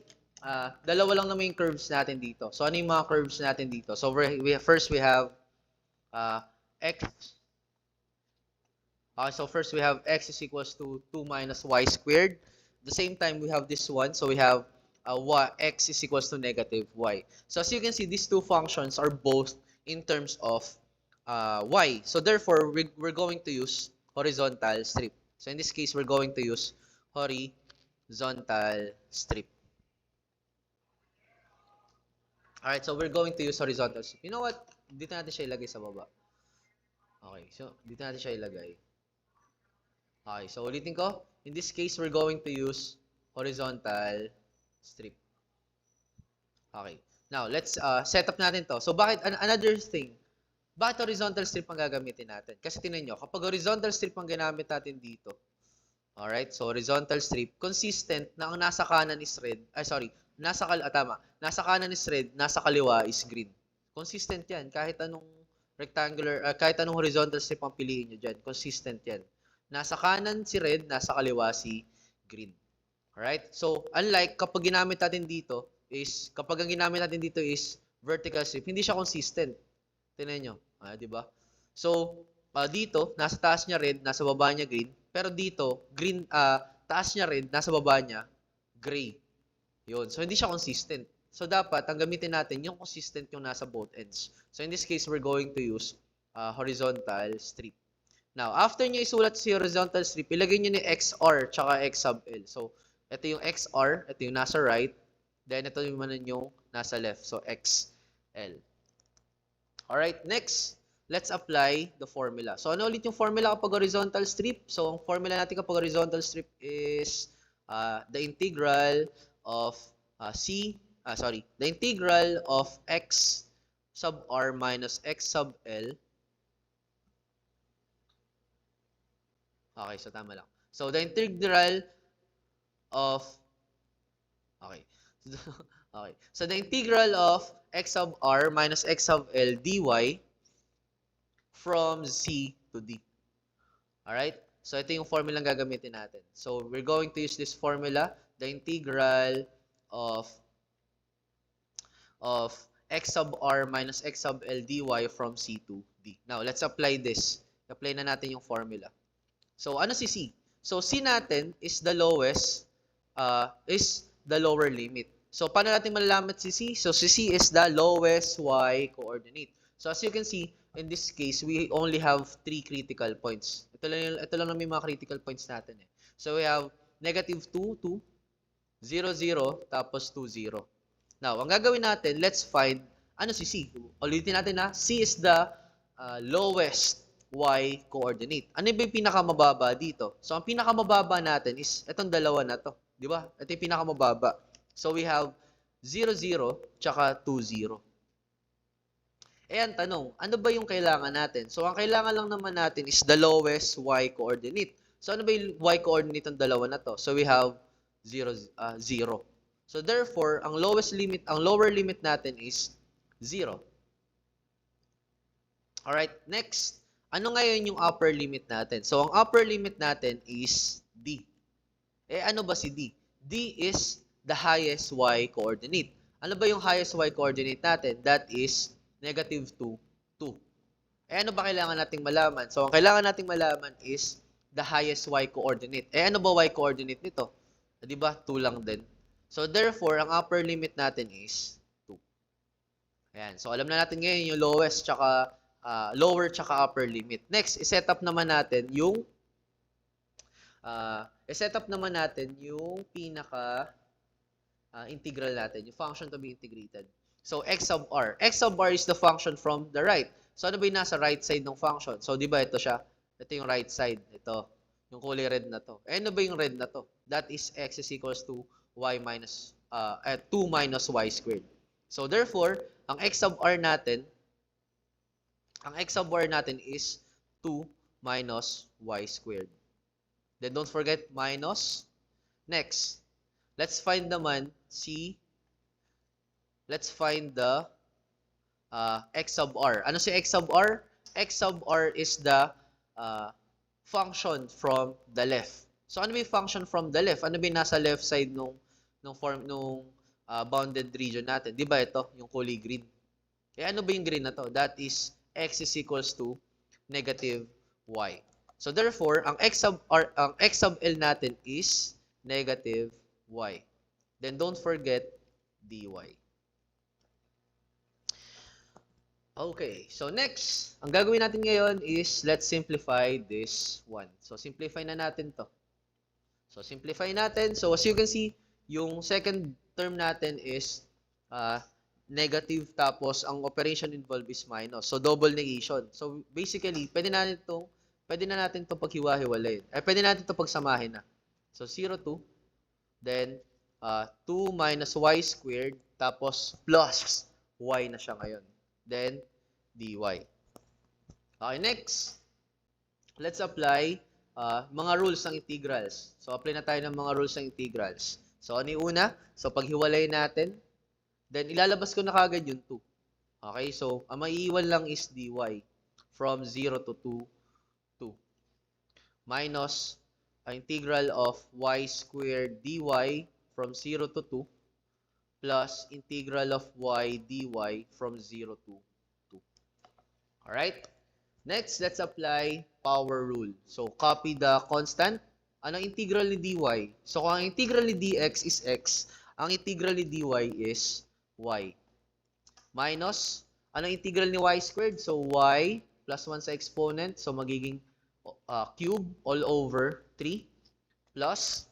dalawa lang naman yung curves natin dito. So ano yung mga curves natin dito? So first we have x. So first we have x is equals to 2 minus y squared. At the same time, we have this one. So we have x is equals to negative y. So as you can see, these two functions are both in terms of y. So therefore, we're going to use horizontal strip. So in this case, we're going to use horizontal strip. Alright, so we're going to use horizontal strip. You know what? Dito natin siya ilagay sa baba. Okay, so dito natin siya ilagay. Okay, so ulitin ko. In this case, we're going to use horizontal strip. Okay. Now, let's set up natin to. So, another thing, bakit horizontal strip ang gagamitin natin? Kasi tingnan nyo, kapag horizontal strip ang ginamit natin dito, alright, so horizontal strip, consistent na ang nasa kanan is red, nasa kanan is red, nasa kaliwa is green. Consistent yan, kahit anong kahit anong horizontal strip ang piliin nyo dyan, consistent yan. Nasa kanan si red, nasa kaliwa si green. Alright, so unlike kapag ginamit natin dito, kapag ang ginamit natin dito is vertical strip, hindi siya consistent. Tingnan nyo, di ba? So, dito, nasa taas niya red, nasa baba niya green. Pero dito, green, taas niya red, nasa baba niya gray. Yun. So, hindi siya consistent. So, dapat, ang gamitin natin, yung consistent yung nasa both ends. So, in this case, we're going to use horizontal strip. Now, after nyo isulat si horizontal strip, ilagay nyo ni XR tsaka X sub L. So, ito yung XR, ito yung nasa right, then ito yung nasa left. So, XL. Alright, next, let's apply the formula. So, ano ulit yung formula kapag horizontal strip? So, ang formula natin kapag horizontal strip is the integral of the integral of X sub R minus X sub L. Okay, so tama lang. So, the integral of okay. Okay. So, the integral of X sub R minus X sub L dy from C to D. Alright? So, ito yung formula ang gagamitin natin. So, we're going to use this formula, the integral of X sub R minus X sub L dy from C to D. Now, let's apply this. Apply na natin yung formula. So, ano si C? So, C natin is the lowest, is the lower limit. So, paano natin malalaman si C? So, si C is the lowest y coordinate. So, as you can see, in this case, we only have 3 critical points. Ito lang naman yung mga critical points natin. So, we have negative 2, 2, 0, 0, tapos 2, 0. Now, ang gagawin natin, let's find, ano si C? Ulitin natin na, C is the lowest y coordinate. Ano ba yung pinakamababa dito? So, ang pinakamababa natin is itong dalawa na to. Di ba? Ito yung pinakamababa. So, we have 0, 0, tsaka 2, 0. Eh, ang tanong, ano ba yung kailangan natin? So, ang kailangan lang naman natin is the lowest y coordinate. So, ano ba yung y coordinate ng dalawa na to? So, we have 0, 0. So, therefore, ang lower limit natin is 0. Alright, next. Ano ngayon yung upper limit natin? So, ang upper limit natin is D. Eh, ano ba si D? D is the highest y coordinate. Ano ba yung highest y coordinate natin? That is negative 2, 2. Eh, ano ba kailangan nating malaman? So, ang kailangan nating malaman is the highest y coordinate. Eh, ano ba y coordinate nito? Di ba? 2 lang din. So, therefore, ang upper limit natin is 2. Ayan. So, alam na natin ngayon yung lowest tsaka lower tsaka upper limit. Next, i-set up naman natin yung pinaka integral natin, yung function to be integrated. So, x sub r. X sub r is the function from the right. So, ano ba yung nasa right side ng function? So, di ba ito siya? Ito yung right side. Ito. Yung kulay red na to. Eh, ano ba yung red na to? That is x is equals to y minus 2 minus y squared. So, therefore, ang x sub r natin is 2 minus y squared. Then, don't forget minus. Next, let's find naman let's find the x sub r. Ano si x sub r? X sub r is the function from the left. So, ano ba yung function from the left? Ano ba yung nasa left side nung bounded region natin? Di ba ito? Yung kulay green. Eh, ano ba yung green na to? That is x is equals to negative y. So, therefore, ang x sub L natin is negative y. Then, don't forget dy. Okay. So, next, ang gagawin natin ngayon is let's simplify this one. So, simplify na natin to. So, simplify natin. So, as you can see, yung second term natin is negative, tapos ang operation involved is minus. So, double negation. So, basically, pwede natin itong pwede na natin ito paghiwa-hiwalayin. Pwede natin ito pagsamahin na. So, 0, 2. Then, 2 minus y squared. Tapos, plus y na siya ngayon. Then, dy. Okay, next. Let's apply mga rules ng integrals. So, apply na tayo ng mga rules ng integrals. So, ano yung una? So, paghiwalay natin. Then, ilalabas ko na kagad yung 2. Okay, so, ang maiiwan lang is dy from 0 to 2, 2. Minus integral of y squared dy from 0 to 2 plus integral of y dy from 0 to 2. Alright? Next, let's apply power rule. So, copy the constant. Anong integral ni dy? So, kung ang integral ni dx is x, ang integral ni dy is y. Minus, anong integral ni y squared? So, y plus 1 sa exponent. So, magiging cube all over 3 plus.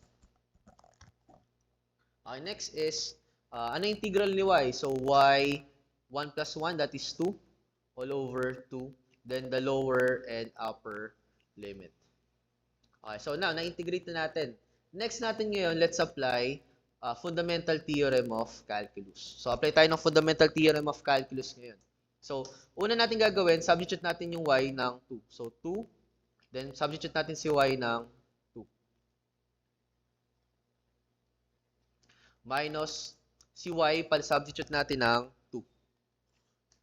Okay, next is, anong integral ni y? So, y 1 plus 1, that is 2 all over 2. Then the lower and upper limit. Okay, so now, na-integrate na natin. Next natin ngayon, let's apply fundamental theorem of calculus. So, apply tayo ng fundamental theorem of calculus ngayon. So, una natin gagawin, substitute natin yung y ng 2. So, 2, then substitute natin si y ng 2. Minus si y, substitute natin ng 2.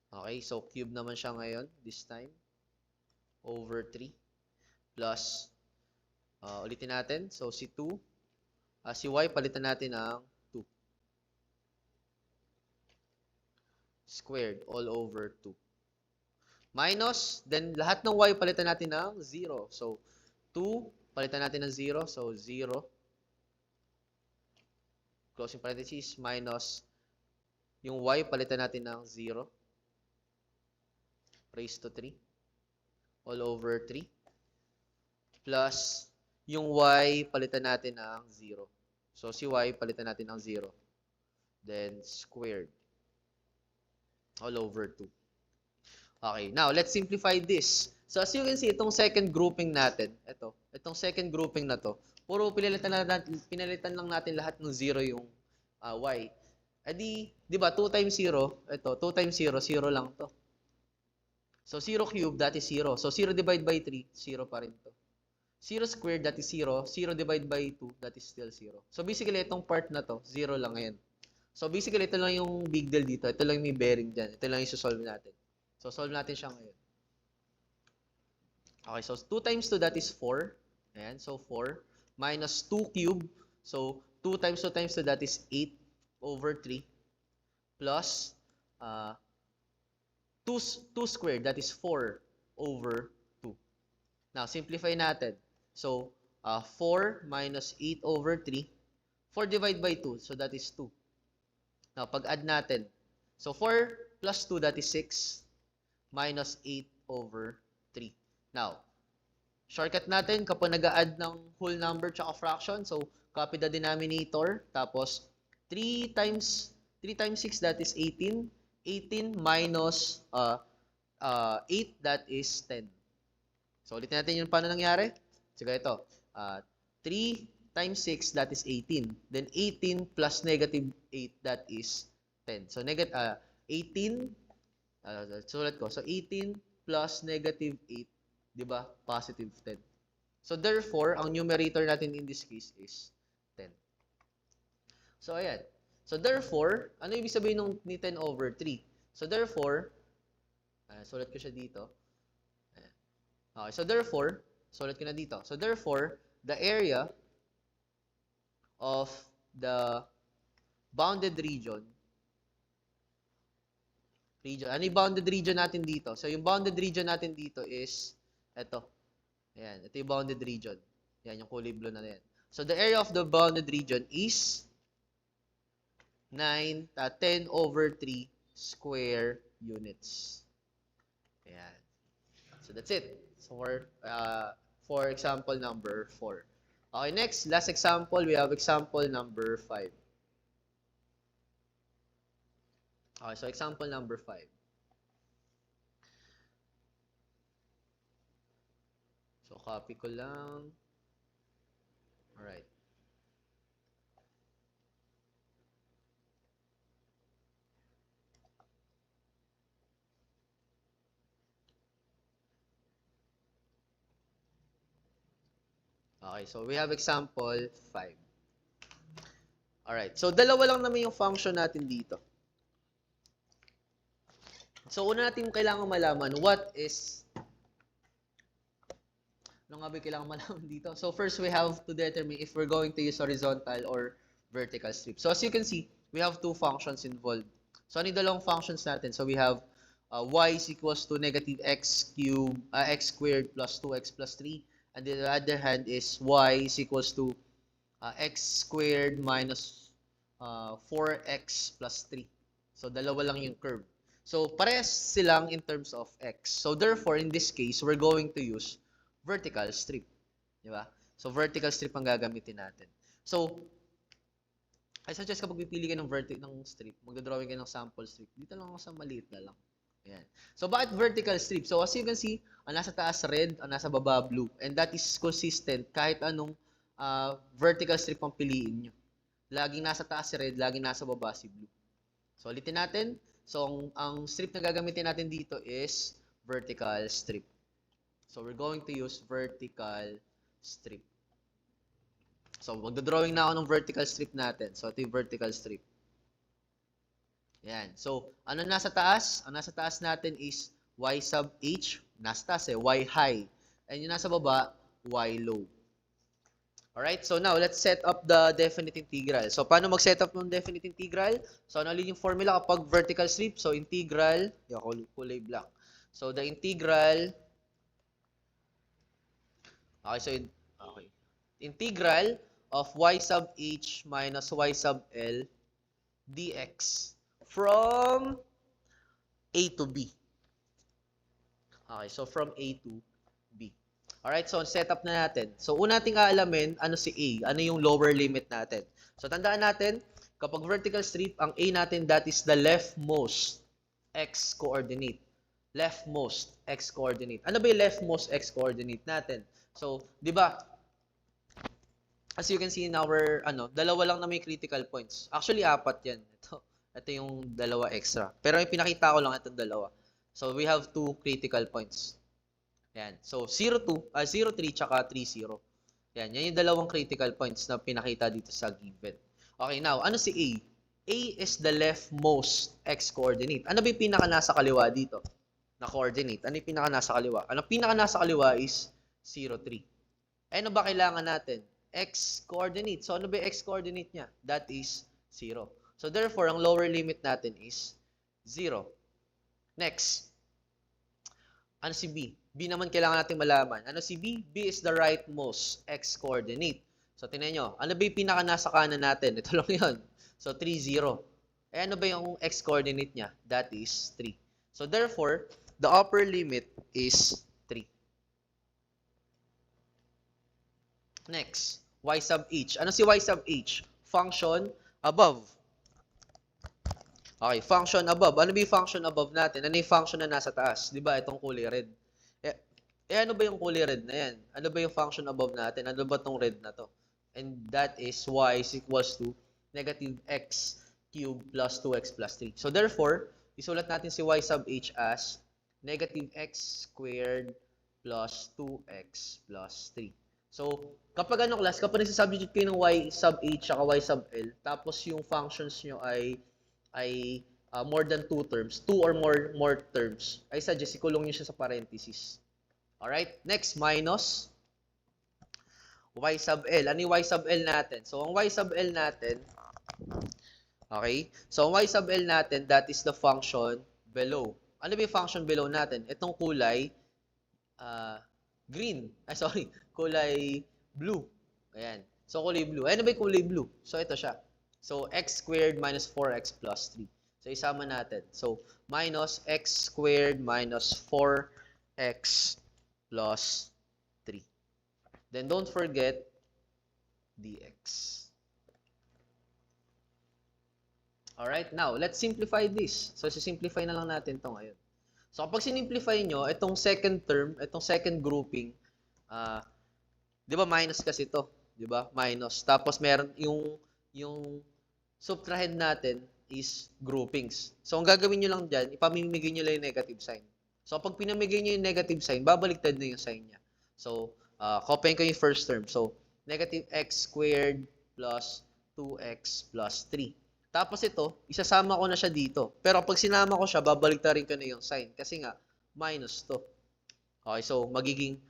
Okay, so cube naman siya ngayon, this time, over 3, plus, ulitin natin, so si 2, si y, palitan natin ng 2. Squared, all over 2. Minus, then lahat ng y, palitan natin ng 0. So, 2, palitan natin ng 0, so 0. Closing parenthesis, minus, yung y, palitan natin ng 0. Raised to 3 all over 3 plus yung y palitan natin ng 0. So si y palitan natin ng 0. Then squared all over 2. Okay, now let's simplify this. So as you can see, itong second grouping natin, itong second grouping na to, puro pinalitan lang natin lahat ng 0 yung y. Di ba 2 times 0, 2 times 0, 0 lang to. So, 0 cubed, that is 0. So, 0 divided by 3, 0 pa rin to. 0 squared, that is 0. 0 divided by 2, that is still 0. So, basically, itong part na to, 0 lang ngayon. So, basically, ito lang yung big deal dito. Ito lang yung may bearing dyan. Ito lang yung solve natin. So, solve natin siya ngayon. Okay, so 2 times 2, that is 4. Ayan, so 4. Minus 2 cubed. So, 2 times 2 times 2, that is 8 over 3. Plus, 2 squared, that is 4 over 2. Now, simplify natin. So, 4 minus 8 over 3. 4 divided by 2, so that is 2. Now, pag-add natin. So, 4 plus 2, that is 6. Minus 8 over 3. Now, shortcut natin kapag nag-add ng whole number tsaka fraction. So, copy the denominator. Tapos, 3 times 6, that is 18. 18 minus 8, that is 10. So, ulitin natin yung paano nangyari. Sige, ito. 3 times 6, that is 18. Then, 18 plus negative 8, that is 10. So, 18, sulat ko. So, 18 plus negative 8, di ba? Positive 10. So, therefore, ang numerator natin in this case is 10. So, ayan. So, therefore, ano ibig sabihin ng ni 10 over 3? So, therefore, sulat ko siya dito. Okay, so therefore, sulat ko na dito. So, therefore, the area of the bounded region, ano yung bounded region natin dito? So, yung bounded region natin dito is, ito. Ayan, ito yung bounded region. Ayan, yung kulay blue na yan. So, the area of the bounded region is 10 over 3 square units. Ayan. So, that's it. So, for example number 4. Okay, next, last example, we have example number 5. Okay, so example number 5. Copy ko lang. Alright. Okay, so we have example 5. Alright, so dalawa lang naman yung function natin dito. So, una natin kailangan malaman, ano nga ba kailangan malaman dito? So, first we have to determine if we're going to use horizontal or vertical strip. So, as you can see, we have two functions involved. So, ano yung dalawang functions natin? So, we have y is equals to negative x squared plus 2x plus 3. And the other hand is y is equals to x squared minus 4x plus 3. So, dalawa lang yung curve. So, parehas silang in terms of x. So, therefore, in this case, we're going to use vertical strip. Di ba? So, vertical strip ang gagamitin natin. So, I suggest kapag pipili ka ng strip, magdodrawing ka ng sample strip, dito lang ako sa maliit na lang. Ayan. So, bakit vertical strip? So, as you can see, ang nasa taas red, ang nasa baba blue. And that is consistent kahit anong vertical strip ang piliin nyo. Laging nasa taas si red, laging nasa baba si blue. So, ulitin natin. So, ang strip na gagamitin natin dito is vertical strip. So, we're going to use vertical strip. So, magdodrawing na ako ng vertical strip natin. So, ito yung vertical strip. Yan. So, ano nasa taas? Ang nasa taas natin is y sub h. Nasa taas y high. And yung nasa baba, y low. Alright, so now, let's set up the definite integral. So, paano mag-set up ng definite integral? So, ano yung formula kapag vertical strip? So, integral, kulay black. So, the integral, integral of y sub h minus y sub l dx from a to b. Okay, so from a to b. Alright, so set up na natin. So, una nating aalamin, ano si a? Ano yung lower limit natin? So, tandaan natin, kapag vertical strip, ang a natin, that is the leftmost x-coordinate. Leftmost x-coordinate. Ano ba yung leftmost x-coordinate natin? So, di ba, as you can see in our, dalawa lang na may critical points. Actually, 4 yan. Ito yung dalawa extra. Pero yung pinakita ko lang itong dalawa. So, we have 2 critical points. Yan. So, 0, 3, tsaka 3, 0. Yan. Yan yung dalawang critical points na pinakita dito sa given. Okay, now, ano si A? A is the leftmost x-coordinate. Ano ba yung pinaka nasa kaliwa dito? Na coordinate. Ano yung pinaka nasa kaliwa? Ano pinaka nasa kaliwa is 0, 3. Ano ba kailangan natin? X-coordinate. So, ano ba yung x-coordinate niya? That is 0. So, therefore, ang lower limit natin is 0. Next. Ano si B? B naman kailangan natin malaman. Ano si B? B is the rightmost x-coordinate. So, tingnan nyo. Ano ba yung pinaka nasa kanan natin? Ito lang yun. So, 3, 0. Eh, ano ba yung x-coordinate niya? That is 3. So, therefore, the upper limit is 3. Next, y sub h. Ano si y sub h? Function above. Okay, function above. Ano ba yung function above natin? Ano yung function na nasa taas? Di ba? Itong kulay red. Ano ba yung kulay red na yan? Ano ba yung function above natin? Ano ba itong red na to? And that is y is equals to negative x cubed plus 2x plus 3. So, therefore, isulat natin si y sub h as negative x squared plus 2x plus 3. So, kapag kapag nagsasubstitute kayo ng y sub h at y sub l, tapos yung functions nyo ay more than 2 terms, 2 or more terms, I suggest ikulong nyo siya sa parenthesis. Alright? Next, minus y sub l. Ano yung y sub l natin? So, ang y sub l natin, okay? So, ang y sub l natin, that is the function below. Ano ba yung function below natin? Itong kulay green. Kulay blue. Ayan. So, kulay blue. Ano ba yung kulay blue? So, ito siya. So, x squared minus 4x plus 3. So, isama natin. So, minus x squared minus 4x plus 3. Then, don't forget dx. Alright, now, let's simplify this. So, simplify na lang natin ito ngayon. So, kapag sinimplify nyo, itong second term, itong second grouping, Ah, 'di ba minus kasi to, 'di ba? Minus. Tapos meron yung subtrahend natin is groupings. So ang gagawin niyo lang diyan, ipamimigay niyo lang yung negative sign. So pag pinamigay niyo yung negative sign, babaliktad na yung sign niya. So copyin ko yung first term. So negative x squared plus 2x plus 3. Tapos ito, isasama ko na siya dito. Pero pag sinama ko siya, babaliktarin ko na yung sign kasi nga minus to. Okay, so magiging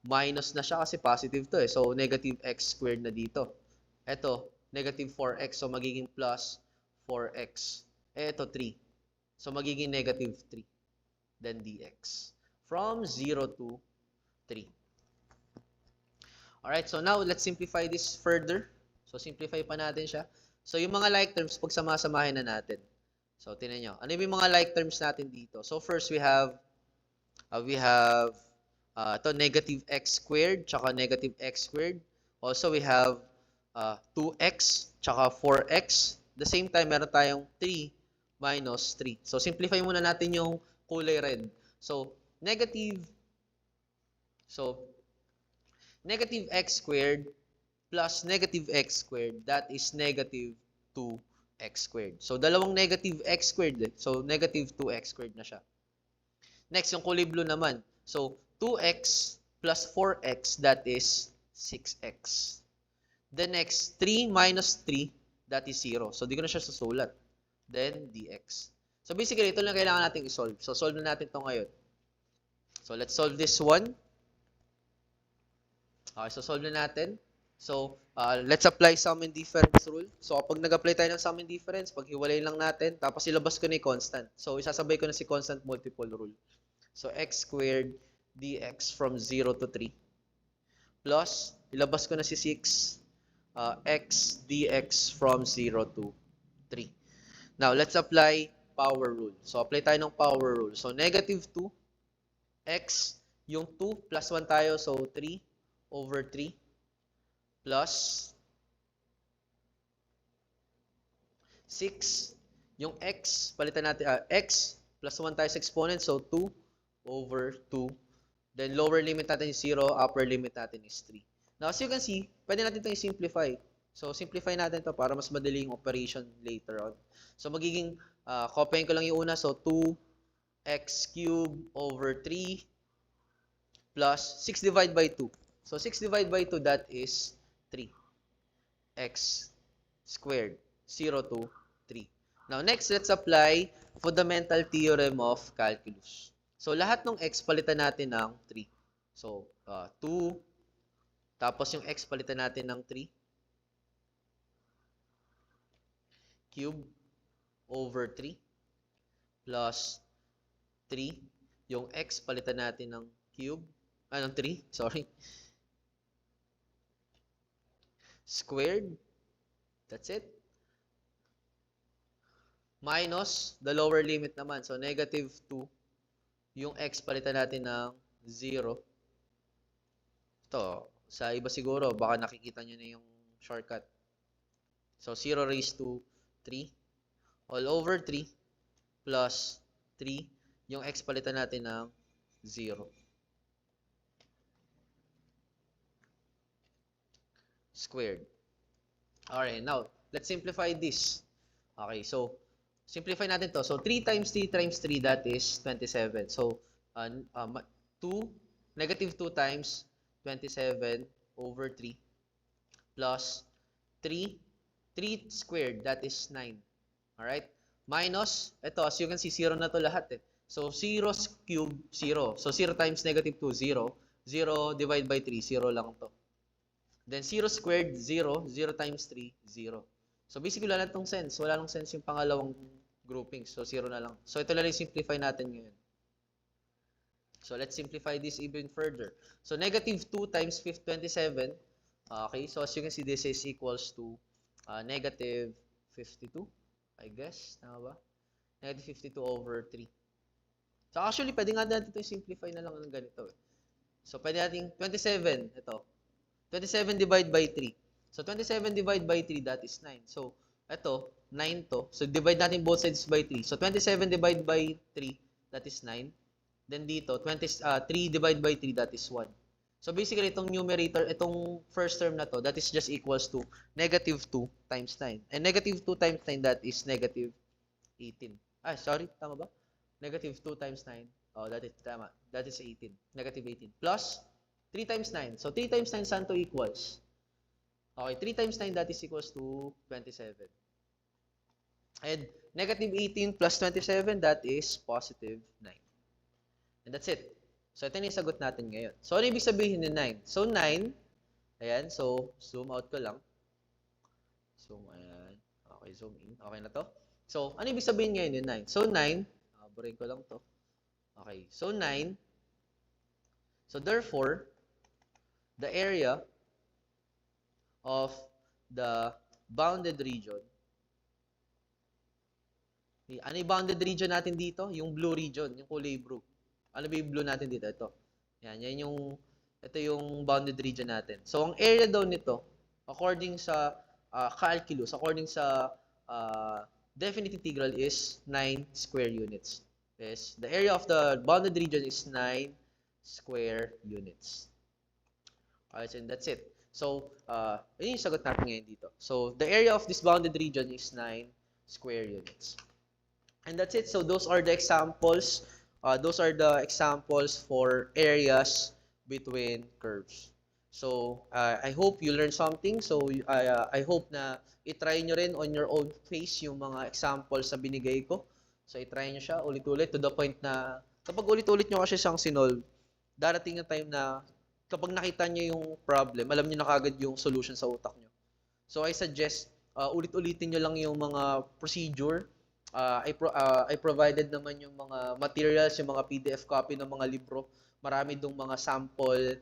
minus na siya kasi positive to eh. So, negative x squared na dito. Ito, negative 4x. So, magiging plus 4x. Ito, 3. So, magiging negative 3. Then, dx. From 0 to 3. Alright, so now, let's simplify this further. So, simplify pa natin siya. So, yung mga like terms, pag sama-samahin na natin. So, tinan nyo. Ano yung mga like terms natin dito? So, first, we have ito, negative x squared, tsaka negative x squared. Also, we have 2x, tsaka 4x. The same time, meron tayong 3 minus 3. So, simplify muna natin yung kulay red. So, negative x squared plus negative x squared, that is negative 2x squared. So, dalawang negative x squared. So, negative 2x squared na siya. Next, yung kulay blue naman. So, 2x plus 4x, that is 6x. The next, 3 minus 3, that is 0. So, di ko na siya susulat. Then, dx. So, basically, ito lang kailangan natin i-solve. So, solve na natin ito ngayon. So, let's solve this one. Okay, so solve na natin. So, let's apply sum and difference rule. So, kapag nag-apply tayo ng sum and difference, paghiwalay lang natin, tapos ilabas ko na yung constant. So, isasabay ko na si constant multiple rule. So, x squared dx from 0 to 3 plus, ilabas ko na si 6, x dx from 0 to 3. Now, let's apply power rule. So, apply tayo ng power rule. So, negative 2, x, yung 2 plus 1 tayo, so 3 over 3 plus 6, yung x, palitan natin, x plus 1 tayo sa exponent, so 2 over 2. Then lower limit natin is 0, upper limit natin is 3. Now, as you can see, pwede natin ito i-simplify. So, simplify natin ito para mas madali yung operation later on. So, magiging, copyin ko lang yung una. So, 2x cubed over 3 plus 6 divided by 2. So, 6 divided by 2, that is 3. X squared, 0 to 3. Now, next, let's apply fundamental theorem of calculus. So, lahat ng x, palitan natin ng 3. So, 2, tapos yung x, palitan natin ng 3. Cube over 3 plus 3. Yung x, palitan natin ng cube. Ng 3, sorry. Squared. That's it. Minus the lower limit naman. So, negative 2. Yung x, palitan natin ng 0. Ito, sa iba siguro, baka nakikita nyo na yung shortcut. So, 0 raised to 3. All over 3 plus 3. Yung x, palitan natin ng 0. Squared. Alright, now, let's simplify this. Okay, so, simplify natin to. So, 3 times 3 times 3, that is 27. So, 2, negative 2 times 27 over 3 plus 3 squared, that is 9. Alright? Minus, ito, as you can see, 0 na to lahat eh. So, 0 cube, 0. So, 0 times negative 2, 0. 0 divided by 3, 0 lang to. Then, 0 squared, 0. 0 times 3, 0. So, basically, wala na itong sense. Wala nang sense yung pangalawang grouping. So, 0 na lang. So, ito lang yung simplify natin ngayon. So, let's simplify this even further. So, negative 2 times 27. Okay, so as you can see, this is equals to negative 52. I guess. Tama ba? Negative 52 over 3. So, actually, pwede nga natin ito simplify na lang ng ganito. So, pwede natin 27. Ito. 27 divided by 3. So, 27 divided by 3, that is 9. So, ito, 9 to. So, divide natin both sides by 3. So, 27 divided by 3, that is 9. Then dito, 3 divided by 3, that is 1. So basically, itong numerator, itong first term na to, that is just equals to negative 2 times 9. And negative 2 times 9, that is negative 18. Sorry, tama ba? Negative 2 times 9. Oh, that is tama. That is 18. Negative 18. Plus 3 times 9. So 3 times 9 saan to equals? Okay, 3 times 9, that is equals to 27. And negative 18 plus 27, that is positive 9. And that's it. So, ito na yung sagot natin ngayon. So, ano ibig sabihin ni 9? So, 9, ayan, so, zoom out ko lang. Zoom, ayan. Okay, zoom in. Okay na to. So, ano ibig sabihin ngayon ni 9? So, 9, burin ko lang to. Okay, so 9, so therefore, the area of the bounded region, ano yung bounded region natin dito? Yung blue region, yung kulay blue. Ano ba yung blue natin dito? Ito. Yan ito yung bounded region natin. So, ang area daw nito, according sa calculus, according sa definite integral is 9 square units. Yes, the area of the bounded region is 9 square units. Alright, and that's it. So, yun yung sagot natin ngayon dito. So, the area of this bounded region is 9 square units. And that's it. So, those are the examples. Those are the examples for areas between curves. So, I hope you learned something. So, I hope na itry nyo rin on your own pace yung mga examples sa binigay ko. So, itry nyo siya ulit-ulit to the point na kapag ulit-ulit nyo kasi siyang sinolve, darating na time na kapag nakita nyo yung problem, alam nyo na kagad yung solution sa utak nyo. So, I suggest ulit-ulitin nyo lang yung mga procedure. I provided naman yung mga materials, yung mga PDF copy ng mga libro. Marami dong mga sample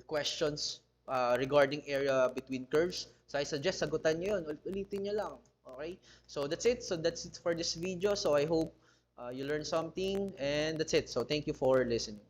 questions regarding area between curves. So I suggest sagutan nyo yun. Ulitin nyo lang. Okay? So that's it. So that's it for this video. So I hope you learned something, and that's it. So thank you for listening.